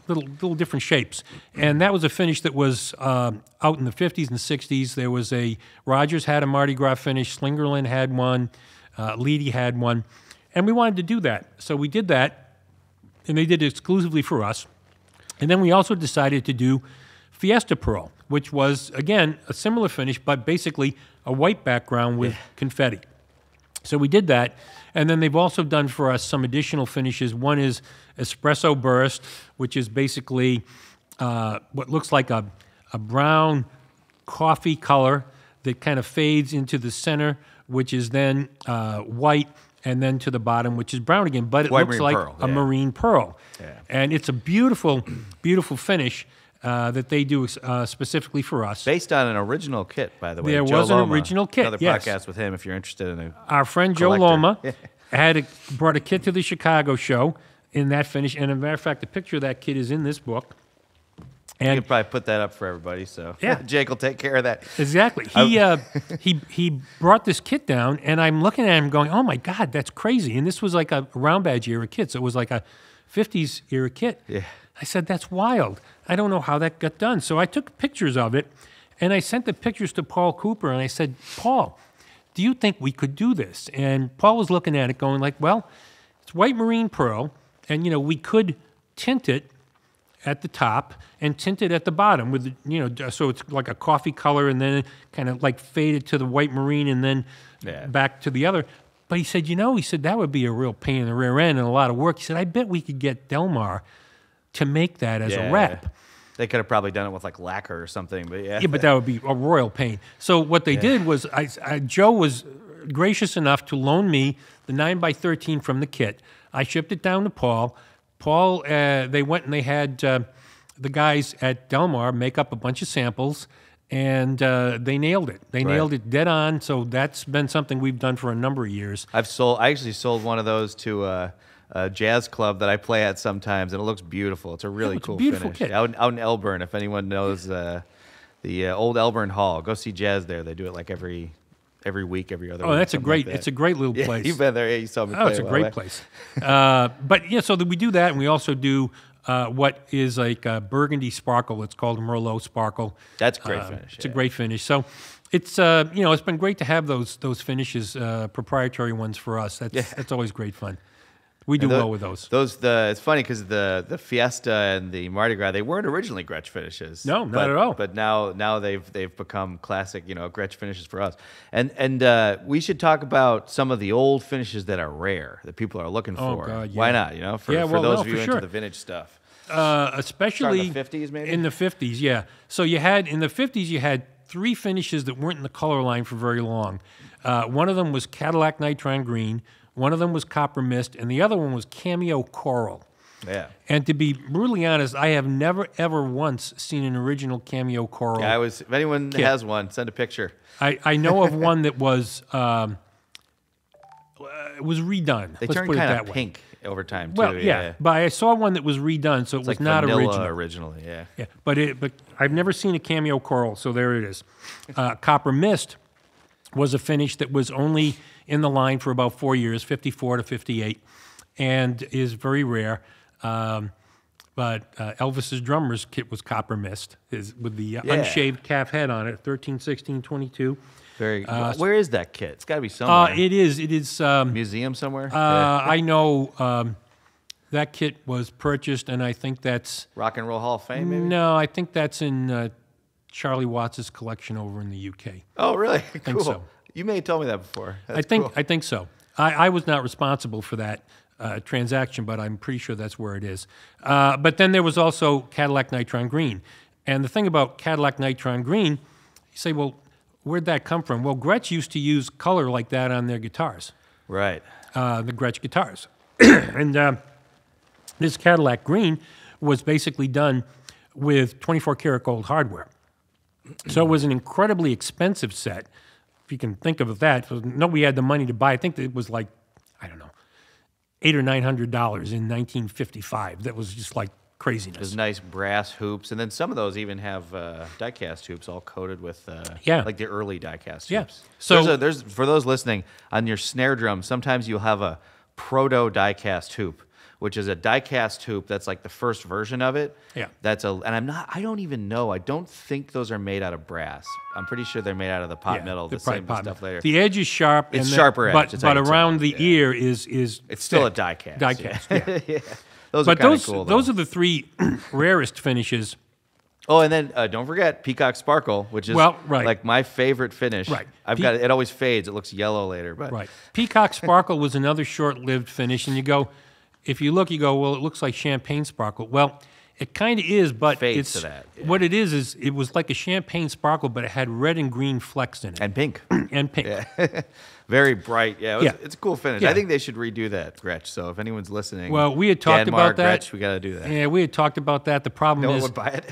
little different shapes. And that was a finish that was out in the 50s and 60s. There was Rogers had a Mardi Gras finish. Slingerland had one. Leedy had one, and we wanted to do that. So we did that, and they did it exclusively for us. And then we also decided to do Fiesta Pearl, which was, again, a similar finish, but basically a white background with confetti. So we did that, and then they've also done for us some additional finishes. One is Espresso Burst, which is basically what looks like a brown coffee color that kind of fades into the center, which is then white, and then to the bottom, which is brown again, but it looks like a marine pearl. Yeah. And it's a beautiful, beautiful finish that they do specifically for us. Based on an original kit, by the way. There was an original kit, Another podcast with him if you're interested in it. Our friend Joe Loma brought a kit to the Chicago show in that finish. And as a matter of fact, the picture of that kit is in this book. And you can probably put that up for everybody, so Jake will take care of that. Exactly. He brought this kit down, and I'm looking at him going, oh, my God, that's crazy. And this was like a round badge era kit, so it was like a 50s era kit. Yeah. I said, that's wild. I don't know how that got done. So I took pictures of it, and I sent the pictures to Paul Cooper, and I said, Paul, do you think we could do this? And Paul was looking at it going like, well, it's white marine pearl, and, we could tint it at the top and tint it at the bottom with, so it's like a coffee color and then kind of like faded to the white marine and then back to the other. But he said, that would be a real pain in the rear end and a lot of work. He said, I bet we could get Delmar to make that as a wrap. They could have probably done it with like lacquer or something, but Yeah, but that would be a royal pain. So what they did was, Joe was gracious enough to loan me the 9x13 from the kit. I shipped it down to Paul. Paul, they went and they had the guys at Delmar make up a bunch of samples, and they nailed it. They nailed it dead on. So that's been something we've done for a number of years. I actually sold one of those to a jazz club that I play at sometimes, and it looks beautiful. It's a really cool beautiful finish. Kit. Out in Elburn, if anyone knows the old Elburn Hall, go see jazz there. They do it like every week, every other week. Oh, that's a great, it's a great little place. You've been there. Yeah, you saw me play. Oh, it's a great place. But so we do that, and we also do what is like a burgundy sparkle. It's called Merlot Sparkle. That's a great finish. It's a great finish. So it's it's been great to have those finishes, proprietary ones for us. That's always great fun. We do well with those. It's funny because the Fiesta and the Mardi Gras, they weren't originally Gretsch finishes. No, not at all. But now they've become classic, Gretsch finishes for us. And we should talk about some of the old finishes that are rare that people are looking for. Oh God, yeah. Why not? For those of you into the vintage stuff. Especially in the 50s, maybe. In the 50s, yeah. So in the 50s you had three finishes that weren't in the color line for very long. One of them was Cadillac Nitron Green. One of them was Copper Mist, and the other one was Cameo Coral. Yeah. And to be brutally honest, I have never, ever once seen an original Cameo Coral. Yeah, if anyone has one, send a picture. I know of one that was redone. They Let's turned put it kind that of way. pink over time, too. Well, yeah, but I saw one that was redone, so it was like not vanilla original. originally, yeah. Yeah, but I've never seen a Cameo Coral, so there it is. Copper Mist was a finish that was only in the line for about 4 years, 54 to 58, and is very rare. But Elvis's drummer's kit was Copper Mist, with the unshaved calf head on it, 13, 16, 22. Very. Where is that kit? It's got to be somewhere. It is. Museum somewhere. I know that kit was purchased, and I think that's Rock and Roll Hall of Fame. Maybe. No, I think that's in Charlie Watts' collection over in the UK. Oh, really? I think so. You may have told me that before. I think so. I was not responsible for that transaction, but I'm pretty sure that's where it is. But then there was also Cadillac Nitron Green. And the thing about Cadillac Nitron Green, you say, well, where'd that come from? Well, Gretsch used to use color like that on their guitars. Right. The Gretsch guitars. And this Cadillac Green was basically done with 24 karat gold hardware. So it was an incredibly expensive set, if you can think of that. Nobody had the money to buy. I think it was like, I don't know, $800 or $900 in 1955. That was just like craziness. There's nice brass hoops, and then some of those even have die-cast hoops all coated with like the early die-cast hoops. So there's for those listening, on your snare drum, sometimes you'll have a proto die-cast hoop, which is a die-cast hoop. That's like the first version of it. Yeah. I don't even know. I don't think those are made out of brass. I'm pretty sure they're made out of the pot metal. The same stuff later. The edge is sharp. It's sharper edge. But around the ear is it's still a die-cast. Die-cast, yeah. Yeah. Those are kind of cool, those are the three rarest finishes. Oh, and then don't forget Peacock Sparkle, which is like my favorite finish. Right. I've got it always fades. It looks yellow later. But Right. Peacock Sparkle was another short-lived finish, and if you look, you go, well, it looks like Champagne Sparkle. Well, it kind of is, but fades to that. Yeah. What it is it was like a Champagne Sparkle, but it had red and green flecks in it. And pink. And pink. Yeah. Very bright. Yeah, it's a cool finish. Yeah. I think they should redo that, Gretch. So if anyone's listening, well, we had talked about that. Gretch, we got to do that. Yeah, we had talked about that. The problem no is one would buy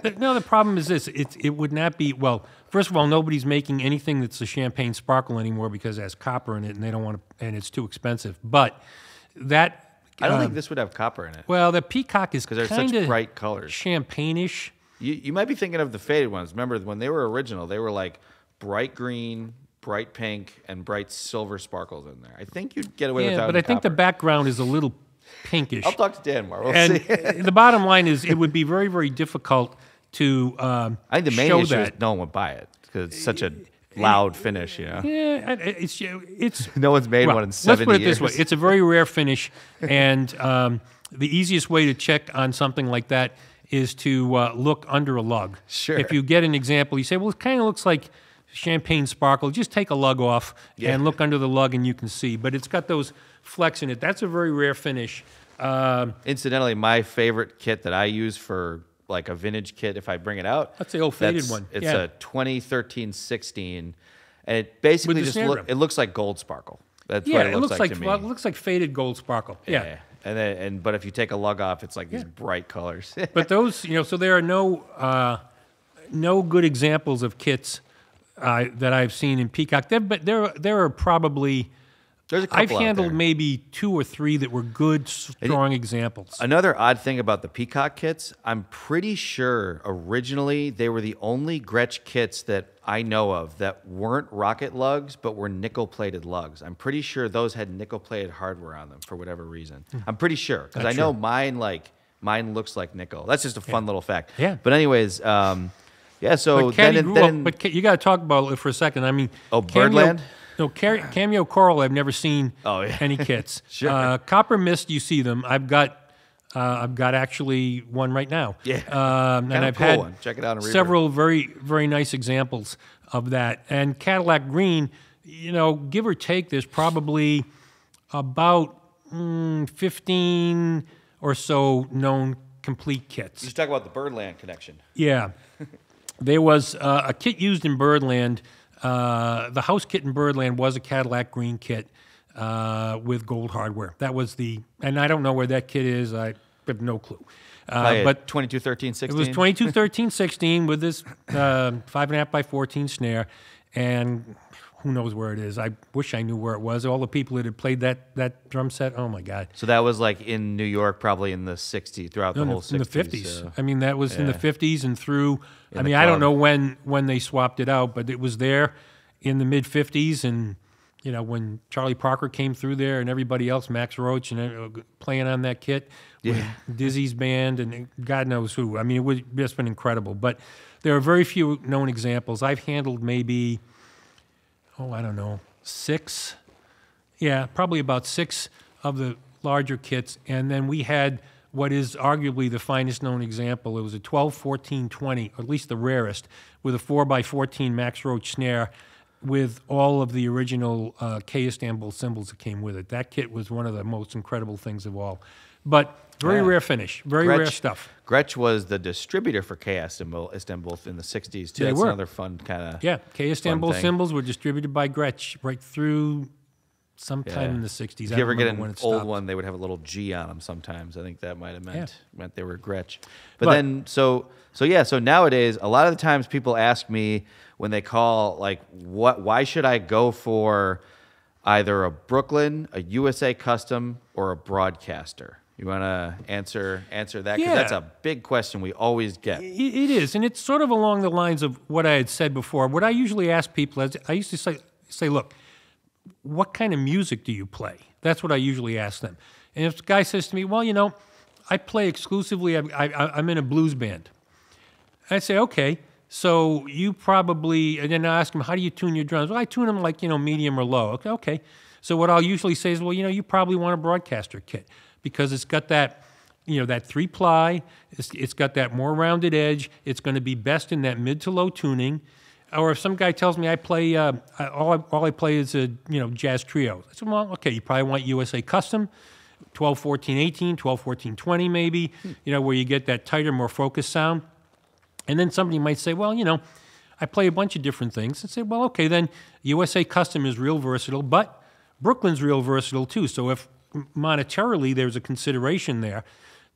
it. no, the problem is this: it would not be well. First of all, nobody's making anything that's a Champagne Sparkle anymore because it has copper in it, and they don't want to, and it's too expensive. But that. I don't think this would have copper in it. Well, the Peacock is because they're such bright colors. Champagne-ish. You might be thinking of the faded ones. Remember, when they were original, they were like bright green, bright pink, and bright silver sparkles in there. I think you'd get away without but I think the background is a little pinkish. I'll talk to Dan more. We'll and see. The bottom line is it would be very, very difficult to I think the main show issue that. is no one would buy it because it's such a loud finish, you know? Yeah, it's no one's made one in 70 Let's put it years. this way. It's a very rare finish, and the easiest way to check on something like that is to look under a lug. Sure. If you get an example, you say, well, it kind of looks like Champagne Sparkle. Just take a lug off and look under the lug, and you can see. But it's got those flecks in it. That's a very rare finish. Incidentally, my favorite kit that I use for like a vintage kit, if I bring it out. That's the old faded one. It's a 2013-16, and it basically just looks like gold sparkle. That's what it looks like to me. Well, it looks like faded gold sparkle. Yeah. But if you take a lug off, it's like these bright colors. But those, so there are no good examples of kits that I've seen in Peacock. There are probably. There's a couple I've handled maybe 2 or 3 that were good, strong examples. Another odd thing about the Peacock kits, I'm pretty sure originally they were the only Gretsch kits that I know of that weren't rocket lugs, but were nickel-plated lugs. I'm pretty sure those had nickel-plated hardware on them for whatever reason. I'm pretty sure, because I know mine looks like nickel. That's just a fun little fact. Yeah. But anyways, so but you got to talk about it for a second. I mean, Birdland? No, Cameo Coral, I've never seen any kits. Sure. Copper Mist, you see them. I've got actually one right now. Yeah. And I've cool had one. Check it out. Several very, very nice examples of that. And Cadillac Green, give or take, there's probably about 15 or so known complete kits. You talk about the Birdland connection. Yeah. There was a kit used in Birdland. The house kit in Birdland was a Cadillac Green kit with gold hardware. That was and I don't know where that kit is. I have no clue. But 2213-16? It was 2213-16 with this 5.5 by 14 snare, and who knows where it is. I wish I knew where it was. All the people that had played that drum set, oh my God. So that was like in New York probably in the 60s, throughout the whole 60s. In the 50s. So. I mean, that was in the 50s and through. I don't know when they swapped it out, but it was there in the mid-50s. And, when Charlie Parker came through there and everybody else, Max Roach, and playing on that kit with Dizzy's band and God knows who. I mean, it was just been incredible. But there are very few known examples. I've handled maybe, I don't know, 6. Yeah, probably about 6 of the larger kits. And then we had what is arguably the finest known example. It was a 12-14-20, or at least the rarest, with a 4x14 Max Roach snare with all of the original K Istanbul cymbals that came with it. That kit was one of the most incredible things of all. But very rare finish, rare stuff. Gretch was the distributor for K Istanbul in the 60s, too. That's another fun kind of K Istanbul cymbals were distributed by Gretch right through sometime in the 60s. If you ever get an old one, they would have a little G on them sometimes. I think that might have meant they were Gretch. But then, so nowadays, a lot of the times people ask me when they call, like, why should I go for either a Brooklyn, a USA Custom, or a Broadcaster? You want to answer that? Because that's a big question we always get. It is, and it's sort of along the lines of what I had said before. What I usually ask people is, I used to say, look, what kind of music do you play? That's what I usually ask them. And if the guy says to me, well, I play exclusively, I'm in a blues band. I'd say, okay, so you probably, and then I ask him, how do you tune your drums? Well, I tune them like, medium or low. Okay. So what I'll usually say is, well, you probably want a broadcaster kit because it's got that, that 3-ply. It's got that more rounded edge. It's going to be best in that mid to low tuning. Or if some guy tells me I play, all I play is a, jazz trio. I said, well, okay, you probably want USA Custom, 12, 14, 18, 12, 14, 20 maybe, where you get that tighter, more focused sound. And then somebody might say, well, I play a bunch of different things. And say, well, okay, then USA Custom is real versatile, but Brooklyn's real versatile too. So if monetarily there's a consideration there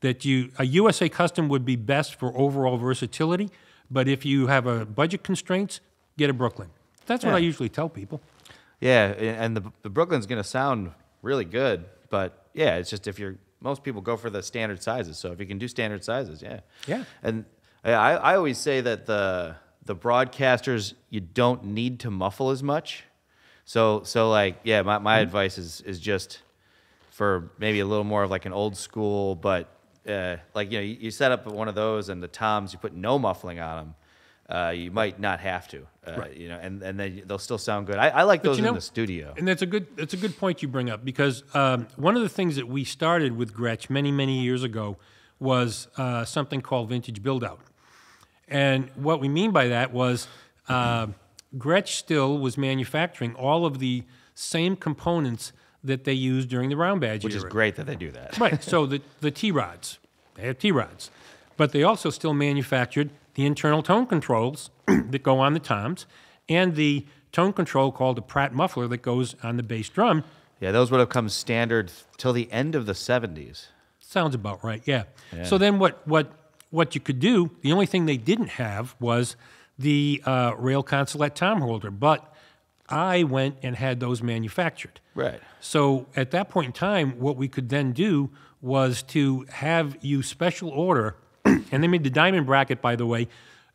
that a USA Custom would be best for overall versatility, but if you have a budget constraints, get a Brooklyn. That's what I usually tell people. Yeah, and the Brooklyn's going to sound really good, but yeah, it's just most people go for the standard sizes. So if you can do standard sizes, yeah. And I always say that the broadcasters, you don't need to muffle as much. So like, my advice is just for maybe a little more of like an old school, but like, you set up one of those and the toms, you put no muffling on them. You might not have to, right. And then they'll still sound good. I like those in the studio. And that's a good point you bring up because one of the things that we started with Gretsch many, many years ago was something called vintage build-out. And what we mean by that was Gretsch still was manufacturing all of the same components that they used during the round badge Which era. is great that they do that. Right. So the T-rods, they have T-rods. But they also still manufactured the internal tone controls that go on the toms and the tone control called the Pratt muffler that goes on the bass drum. Yeah, those would have come standard till the end of the 70s. Sounds about right, yeah. So then what you could do, the only thing they didn't have was the rail consulate tom holder, but I went and had those manufactured. Right. So at that point in time, what we could then do was to have you special order, and they made the diamond bracket, by the way,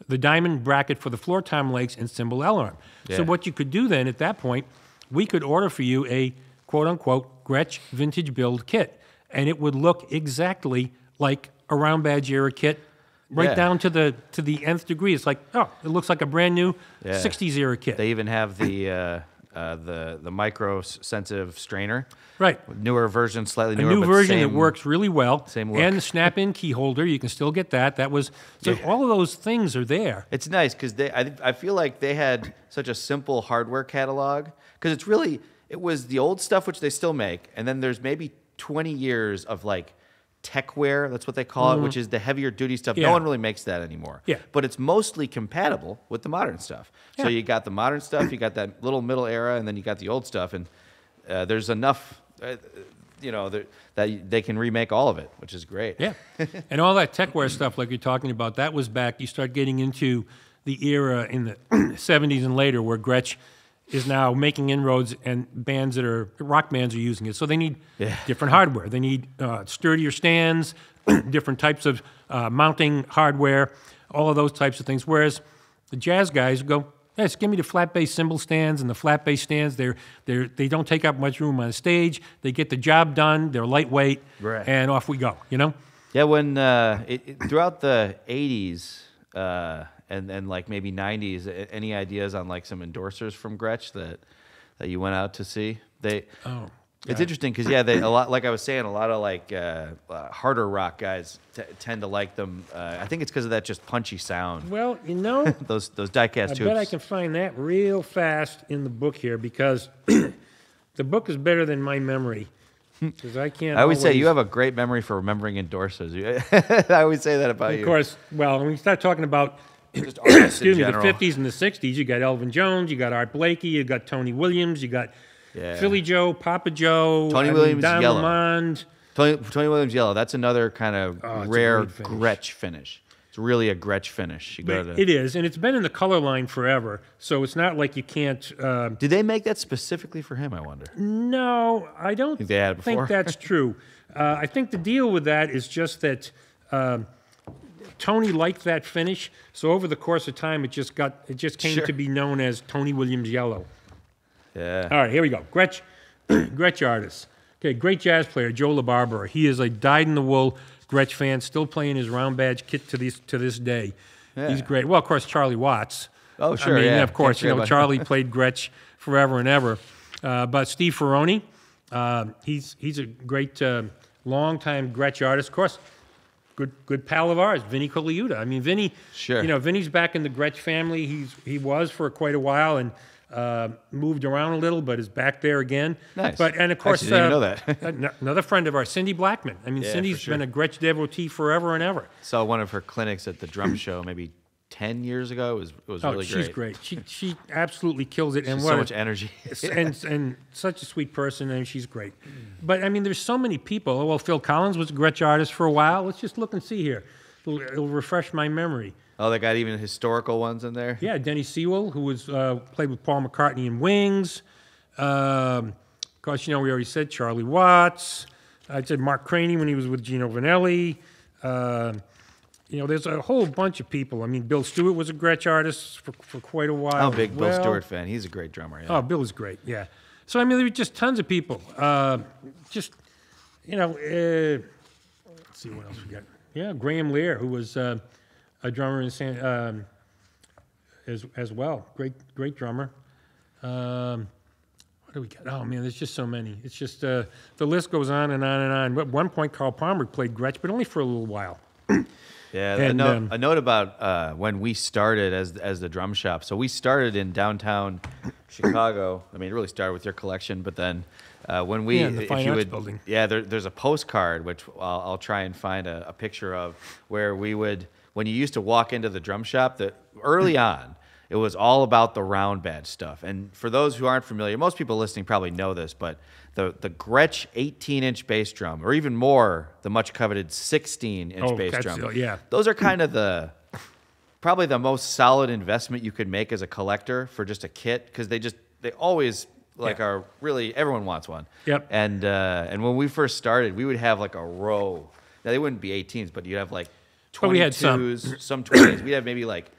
the diamond bracket for the floor tom legs and cymbal L-arm. Yeah. So what you could do then at that point, we could order for you a quote-unquote Gretsch vintage build kit, and it would look exactly like a round badge era kit, right down to the nth degree. It's like, oh, it looks like a brand new 60s era kit. They even have the micro sensitive strainer. Right. Newer version, slightly newer. A new but version same, that works really well. Same look. And the snap-in key holder, you can still get that. That was all of those things are there. It's nice because I feel like they had such a simple hardware catalog because it was the old stuff which they still make, and then there's maybe 20 years of like techwear, that's what they call it, which is the heavier duty stuff. Yeah. No one really makes that anymore. Yeah. But it's mostly compatible with the modern stuff. So you got the modern stuff, you got that little middle era, and then you got the old stuff, and there's enough, that they can remake all of it, which is great. Yeah. And all that techwear stuff like you're talking about, that was back, you start getting into the era in the 70s and later where Gretsch is now making inroads and rock bands are using it. So they need different hardware. They need sturdier stands, different types of mounting hardware, all of those types of things. Whereas the jazz guys go, yes, give me the flat bass cymbal stands and the flat bass stands. They don't take up much room on the stage. They get the job done. They're lightweight, and off we go. Yeah, when throughout the 80s, and like maybe 90s, any ideas on like some endorsers from Gretsch that you went out to see? It's interesting because a lot, like I was saying, a lot of like harder rock guys tend to like them. I think it's because of that just punchy sound. Well, those die-cast tubes. I bet I can find that real fast in the book here because the book is better than my memory. Because I can't. I always say you have a great memory for remembering endorsers. I always say that about you. Of course. Well, when we start talking about just artists the in general. 50s and the 60s, you got Elvin Jones, you got Art Blakey, you got Tony Williams, you got Philly Joe, Papa Joe, Tony Williams Don yellow. Lamond. Tony Williams yellow. That's another kind of rare Gretsch finish. It's really a Gretsch finish. It is, and it's been in the color line forever, so it's not like you can't... Did they make that specifically for him, I wonder? No, I don't think they had it before? think that's true. I think the deal with that is just that Tony liked that finish, so over the course of time, it just came to be known as Tony Williams Yellow. Yeah. All right, here we go. Gretsch artists. Okay, great jazz player, Joe LaBarbera. He is a dyed-in-the-wool Gretsch fan, still playing his round badge kit to this day. Yeah. He's great. Well, of course, Charlie Watts. Oh, sure, I mean, yeah. of course, Charlie played Gretsch forever and ever. But Steve Ferroni, he's a great long-time Gretsch artist. Of course, good pal of ours, Vinny Colaiuta. I mean, Vinny, Sure. Vinny's back in the Gretsch family. He was for quite a while and moved around a little, but is back there again. Nice. And of course, Actually, didn't know that. another friend of ours, Cindy Blackman. I mean, Yeah, Cindy's for sure. been a Gretsch devotee forever and ever. Saw one of her clinics at the drum show maybe 10 years ago. It was really she's great. She absolutely kills it. And She's what so a- much energy. and such a sweet person, and she's great. But I mean, there's so many people. Well, Phil Collins was a Gretsch artist for a while. Let's just look and see here. It'll refresh my memory. Oh, they got even historical ones in there? Yeah, Denny Sewell, who was played with Paul McCartney in Wings. Of course, we already said Charlie Watts. I said Mark Craney when he was with Gino Vanelli. There's a whole bunch of people. I mean, Bill Stewart was a Gretsch artist for quite a while. I'm a big as Bill well. Stewart fan. He's a great drummer. Yeah. Oh, Bill is great, yeah. So, I mean, there were just tons of people. Let's see what else we got. Yeah, Graham Lear, who was a drummer in as well. Great drummer. What do we got? Oh, man, there's just so many. It's just the list goes on and on and on. At one point, Carl Palmer played Gretsch, but only for a little while. Yeah, And, a note about when we started as the drum shop. So we started in downtown Chicago. I mean, it really started with your collection, but then when we, in the Fine Arts Building. Yeah, there's a postcard which I'll try and find a picture of where we would, when you used to walk into the drum shop, that early on it was all about the round badge stuff. And for those who aren't familiar, most people listening probably know this, but the Gretsch 18-inch bass drum, or even more, the much coveted 16-inch bass drum. Yeah. Those are kind of probably the most solid investment you could make as a collector for just a kit, because they always are really, everyone wants one. Yep. And when we first started, we would have like a row. Now they wouldn't be 18s, but you'd have like 22s, But we had some 20s. We'd have maybe like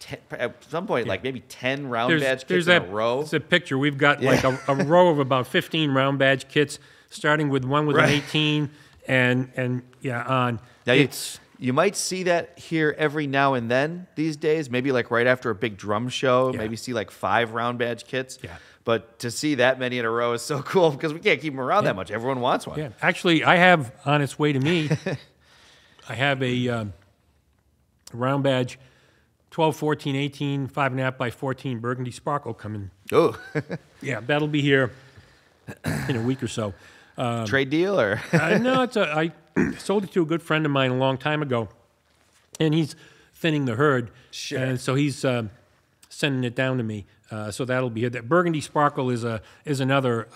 10, at some point, like maybe 10 round badge kits in a row. It's a picture. We've got like a row of about 15 round badge kits, starting with one with an 18, and on. Now It's you might see that here every now and then these days, maybe like right after a big drum show, maybe see like 5 round badge kits. Yeah. But to see that many in a row is so cool because we can't keep them around that much. Everyone wants one. Yeah, actually, I have on its way to me. I have a round badge, 12, 14, 18, 5.5 by 14 Burgundy Sparkle coming. Oh, Yeah, that'll be here in a week or so. trade deal or? No, I sold it to a good friend of mine a long time ago, and he's thinning the herd. Sure. And so he's sending it down to me. So that'll be here. That Burgundy Sparkle is another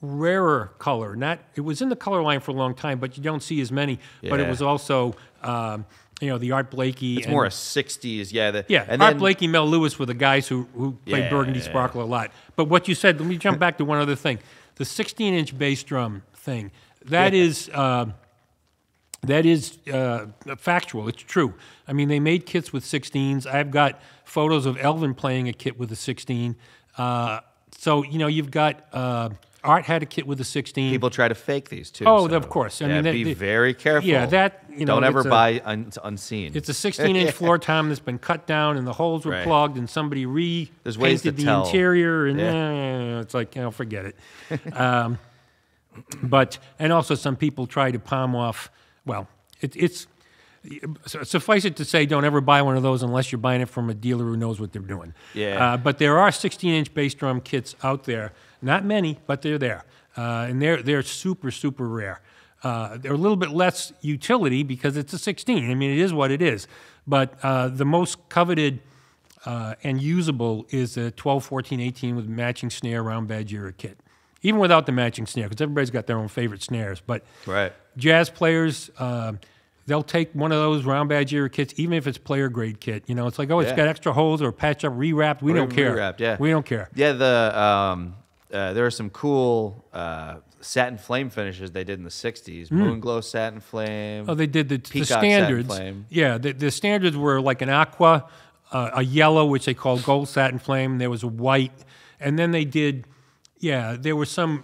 rarer color. It was in the color line for a long time, but you don't see as many. But it Yeah. was also the Art Blakey. It's more a 60s, yeah. And Art Blakey, Mel Lewis were the guys who played Burgundy Sparkle a lot. But what you said, let me jump back to one other thing. The 16-inch bass drum thing, that is factual. It's true. I mean, they made kits with 16s. I've got photos of Elvin playing a kit with a 16. So, you've got Art had a kit with a 16. People try to fake these too. Oh, so, of course. I yeah, mean, be very careful. Yeah, don't ever it's buy unseen. It's a 16-inch floor tom that's been cut down and the holes were plugged and somebody There's ways to repainted the tell. interior and it's like, forget it. And also some people try to palm off, suffice it to say, don't ever buy one of those unless you're buying it from a dealer who knows what they're doing. Yeah. But there are 16-inch bass drum kits out there. Not many, but they're there. And they're super, super rare. They're a little bit less utility because it's a 16. I mean, it is what it is. But the most coveted and usable is a 12, 14, 18 with matching snare round badge era kit. Even without the matching snare, because everybody's got their own favorite snares. But jazz players, they'll take one of those round badge era kits, even if it's player grade kit. It's like, it's got extra holes or patch up, rewrapped. We don't care. Rewrapped, yeah. We don't care. Yeah, there are some cool satin flame finishes they did in the 60s. Moonglow satin flame. Oh, they did the Peacock standards. satin flame. Yeah, the standards were like an aqua, a yellow, which they called gold satin flame. There was a white. And then they did, there were some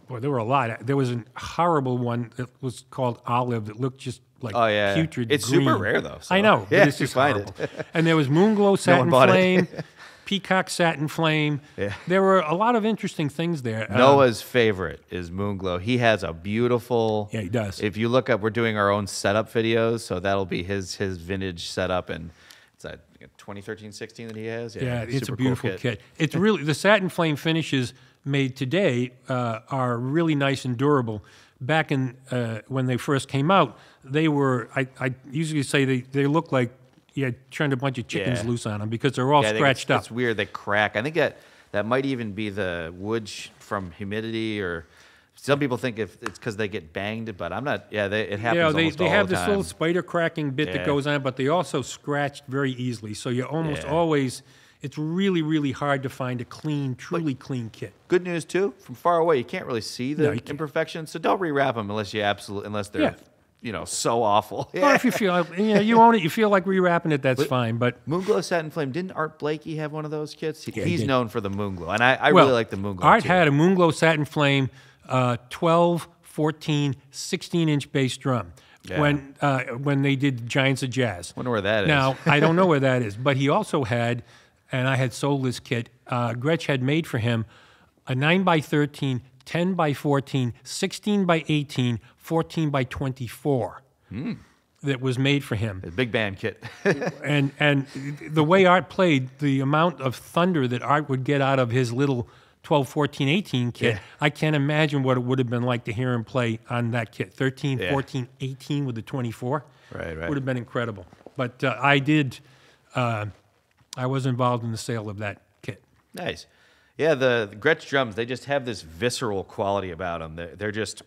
Boy, there were a lot. There was a horrible one that was called Olive that looked just like putrid It's green. super rare, though. So. I know, Yeah, but it's you just find horrible. it. And there was Moonglow Satin bought it. Flame, Peacock Satin Flame. Yeah. There were a lot of interesting things there. Noah's favorite is Moonglow. He has a beautiful... Yeah, he does. If you look up, we're doing our own setup videos, so that'll be his vintage setup, and it's a 2013-16 that he has. Yeah, it's super a beautiful cool kit. It's really, the Satin Flame finishes made today are really nice and durable. Back in when they first came out, they were, I usually say they look like you had turned a bunch of chickens loose on them because they're all scratched up. It's weird. They crack. I think that might even be the wood from humidity, or some people think if it's because they get banged, but I'm not. Yeah, it happens almost all the time. They have this little spider cracking bit that goes on, but they also scratch very easily. So you almost always, it's really, really hard to find a truly clean kit. Good news too, from far away, you can't really see the imperfections, so don't rewrap them unless they're so awful. Or if you feel you own it, you feel like rewrapping it, that's fine. But Moonglow Satin Flame, didn't Art Blakey have one of those kits? He's known for the Moonglow, and I really like the Moonglow. Art too. had a Moonglow Satin Flame 12, 14, 16-inch bass drum when they did Giants of Jazz. Wonder where that is. Now, I don't know where that is, but he also had, and I had sold this kit, Gretsch had made for him a 9x13, 10x14, 16x18, 14x24 that was made for him. A big band kit. and the way Art played, the amount of thunder that Art would get out of his little 12, 14, 18 kit, I can't imagine what it would have been like to hear him play on that kit. 13, 14, 18 with the 24. Right. Would have been incredible. But I was involved in the sale of that kit. Nice. Yeah, the Gretsch drums, they just have this visceral quality about them. They're just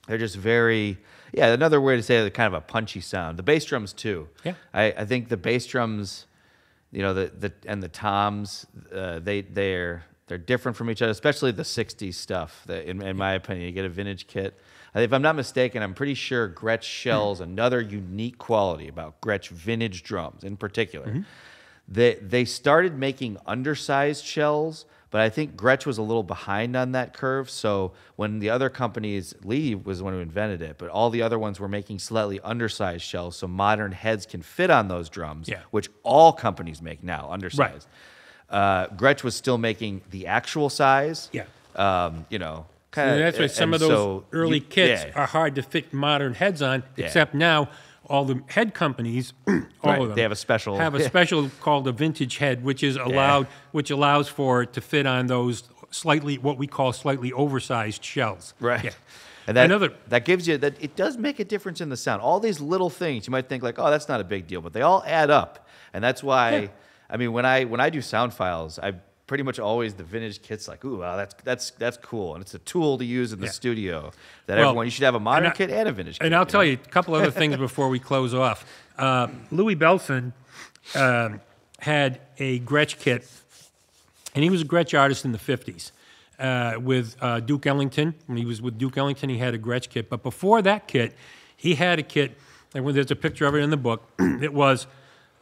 very, another way to say it, kind of a punchy sound. The bass drums too. Yeah. I think the bass drums, and the toms, they're different from each other, especially the 60s stuff. In my opinion, you get a vintage kit. If I'm not mistaken, I'm pretty sure Gretsch shells another unique quality about Gretsch vintage drums in particular. They started making undersized shells, but I think Gretsch was a little behind on that curve. So when the other companies, Lee was the one who invented it, but all the other ones were making slightly undersized shells so modern heads can fit on those drums, which all companies make now, undersized. Right. Gretsch was still making the actual size. Yeah. That's why some of those early kits are hard to fit modern heads on, except now all the head companies, all of them, they have a special called a vintage head, which is allowed, which allows for it to fit on those what we call slightly oversized shells. Right. Yeah. And that gives you that it does make a difference in the sound. All these little things you might think like, oh, that's not a big deal, but they all add up, and that's why. Yeah. I mean, when I do sound files, I pretty much always the vintage kit's like, ooh, wow, that's cool, and it's a tool to use in the studio. You should have a modern kit and a vintage kit. And I'll tell you a couple other things before we close off. Louis Belson had a Gretsch kit, and he was a Gretsch artist in the 50s with Duke Ellington. When he was with Duke Ellington, he had a Gretsch kit. But before that kit, he had a kit, and there's a picture of it in the book. It was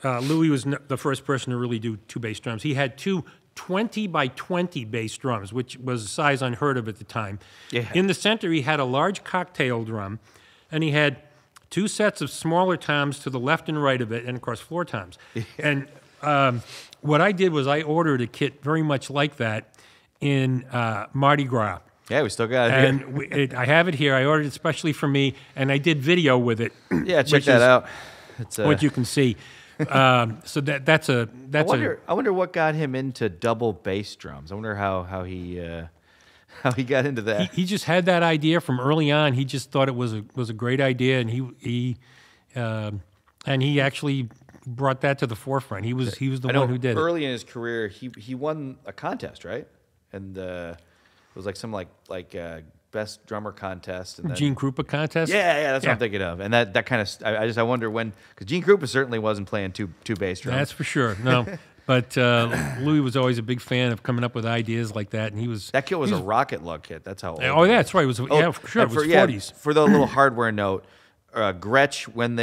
Louis was the first person to really do two bass drums. He had two 20x20 bass drums, which was a size unheard of at the time. Yeah. In the center, he had a large cocktail drum, and he had two sets of smaller toms to the left and right of it, and of course, floor toms. Yeah. And what I did was I ordered a kit very much like that in Mardi Gras. Yeah, we still got it here. And I have it here. I ordered it especially for me, and I did video with it. Yeah, check that out. It's what you can see. So that's a. I wonder what got him into double bass drums. I wonder how he got into that. He just had that idea from early on. He just thought it was a great idea, and he actually brought that to the forefront. He was the one who did it. Early in his career, he won a contest, right? And it was like some best drummer contest. And Gene Krupa contest? Yeah, that's what I'm thinking of. And that kind of, I wonder when, because Gene Krupa certainly wasn't playing two bass drums. That's for sure. No, but Louis was always a big fan of coming up with ideas like that, and that kit was a rocket lug kit. That's how old. Oh, that's right. It was for sure. It was 40s. For the little hardware note, Gretsch, when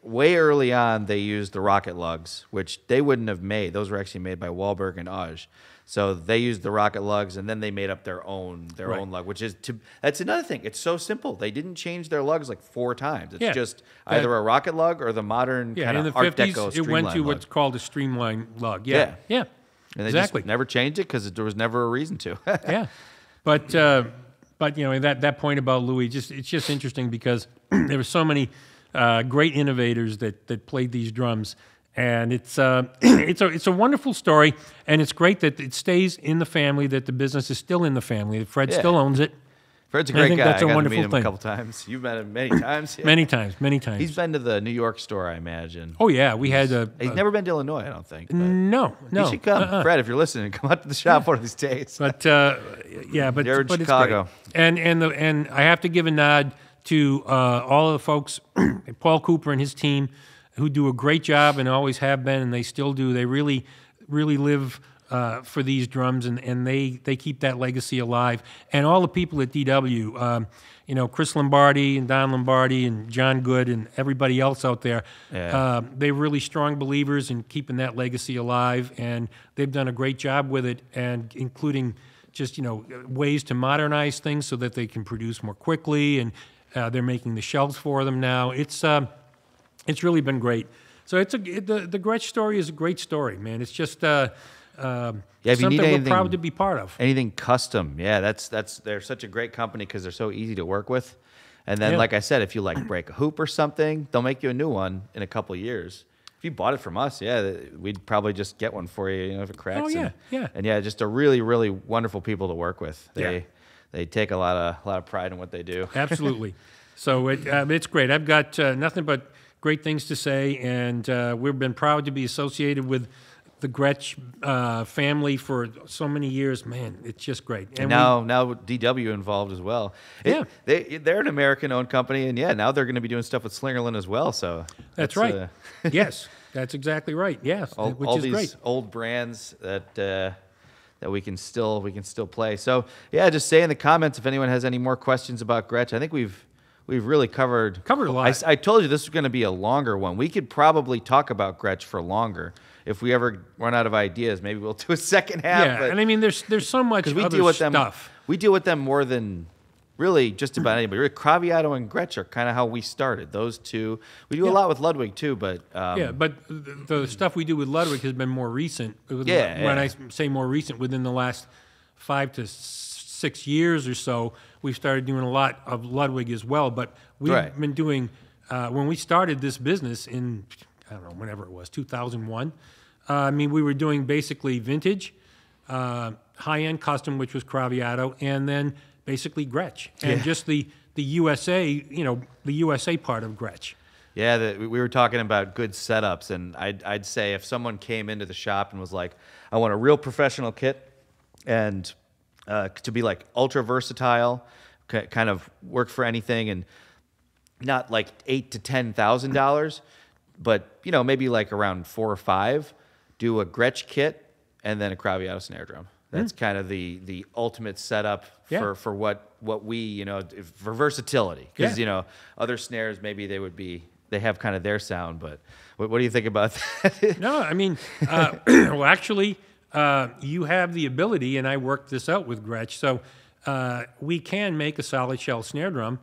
way early on, they used the rocket lugs, which they wouldn't have made. Those were actually made by Wahlberg and Oj. So they used the rocket lugs, and then they made up their own lug, which is that's another thing. It's so simple. They didn't change their lugs like 4 times. It's just either a rocket lug or the modern kind of Art Deco streamline it went to lug. what's called a streamline lug. Yeah. And they exactly. just never changed it because there was never a reason to. But that point about Louis, it's just interesting because there were so many great innovators that played these drums. And it's a wonderful story, and it's great that it stays in the family, that the business is still in the family. Fred still owns it. Fred's a great guy. That's a I got wonderful to meet him thing. a couple times. You've met him many times. Many times. He's been to the New York store, I imagine. Oh yeah, we had He's never been to Illinois, I don't think. No. You should come, Fred, if you're listening. Come out to the shop one of these days. But You're in Chicago, it's great. And I have to give a nod to all of the folks, Paul Cooper and his team, who do a great job and always have been, and they still do. They really, really live for these drums, and they keep that legacy alive. And all the people at DW, Chris Lombardi and Don Lombardi and John Good and everybody else out there, they're really strong believers in keeping that legacy alive, and they've done a great job with it, and including just ways to modernize things so that they can produce more quickly, and they're making the shelves for them now. It's really been great. So the Gretsch story is a great story, man. It's just if you something need anything, we're proud to be part of. Anything custom, they're such a great company because they're so easy to work with. And then, like I said, if you break a hoop or something, they'll make you a new one in a couple of years. If you bought it from us, we'd probably just get one for you, if it cracks. Oh yeah, And just a really, really wonderful people to work with. They take a lot of pride in what they do. Absolutely. So it's great. I've got nothing but great things to say, and we've been proud to be associated with the Gretsch family for so many years. Man, it's just great. And now DW involved as well. They're an American-owned company, and now they're going to be doing stuff with Slingerland as well. So that's right. Yes, that's exactly right. Yes, which is these great. Old brands that we can still play. So just say in the comments if anyone has any more questions about Gretsch. I think we've really covered a lot. I told you this was going to be a longer one. We could probably talk about Gretsch for longer. If we ever run out of ideas, maybe we'll do a second half. Yeah, and I mean, there's so much other stuff. We deal with them more than really just about anybody. Really, Craviotto and Gretsch are kind of how we started. Those two. We do a lot with Ludwig too, but but the stuff we do with Ludwig has been more recent. When I say more recent, within the last 5 to 6 years or so, we've started doing a lot of Ludwig as well. But we've been doing when we started this business in whenever it was 2001. We were doing basically vintage, high-end custom, which was Craviotto, and then basically Gretsch, and just the USA, the USA part of Gretsch. Yeah, we were talking about good setups, and I'd say if someone came into the shop and was like, I want a real professional kit, and to be ultra versatile, kind of work for anything, and not $8,000 to $10,000, but maybe around 4 or 5. Do a Gretsch kit and then a Craviotto snare drum. That's kind of the ultimate setup for what we for versatility. Because other snares maybe they have kind of their sound, but what do you think about that? No, well actually you have the ability, and I worked this out with Gretsch, so we can make a solid shell snare drum.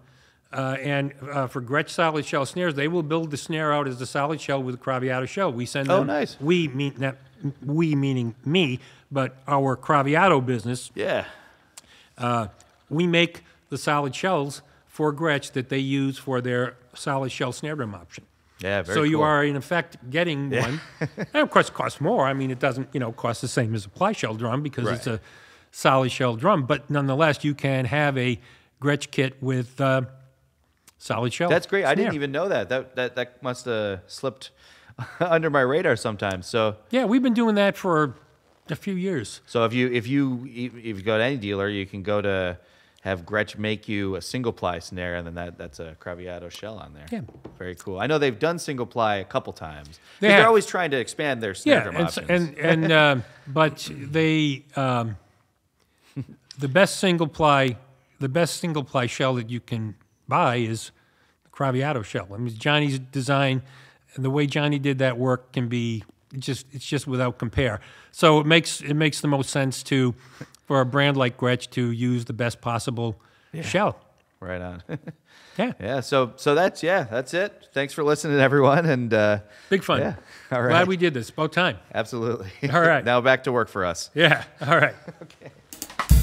And for Gretsch solid shell snares, they will build the snare out as a solid shell with a Craviotto shell. We send them. Oh, nice. We meaning me, but our Craviotto business. Yeah. We make the solid shells for Gretsch that they use for their solid shell snare drum option. Yeah, very So you cool. are in effect getting one. And of course, it costs more. It doesn't cost the same as a ply shell drum because it's a solid shell drum. But nonetheless, you can have a Gretsch kit with solid shell. That's great. Snare. I didn't even know that. That must have slipped under my radar sometimes. So yeah, we've been doing that for a few years. So if you go to any dealer, you can go to have Gretsch make you a single ply snare, and then that's a Craviotto shell on there. Yeah, very cool. I know they've done single ply a couple times. They're always trying to expand their snare drum options. But they the best single ply shell that you can buy is the Craviotto shell. Johnny's design the way Johnny did that work can be it's just without compare. So it makes the most sense for a brand like Gretch to use the best possible shell. Right on. Yeah. Yeah. So that's it. Thanks for listening, everyone. And Big fun. Yeah. All right. Glad we did this. About time. Absolutely. All right. Now back to work for us. Yeah. All right. Okay.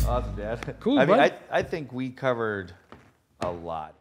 Awesome, Dad. Cool. I mean, bud. I think we covered a lot.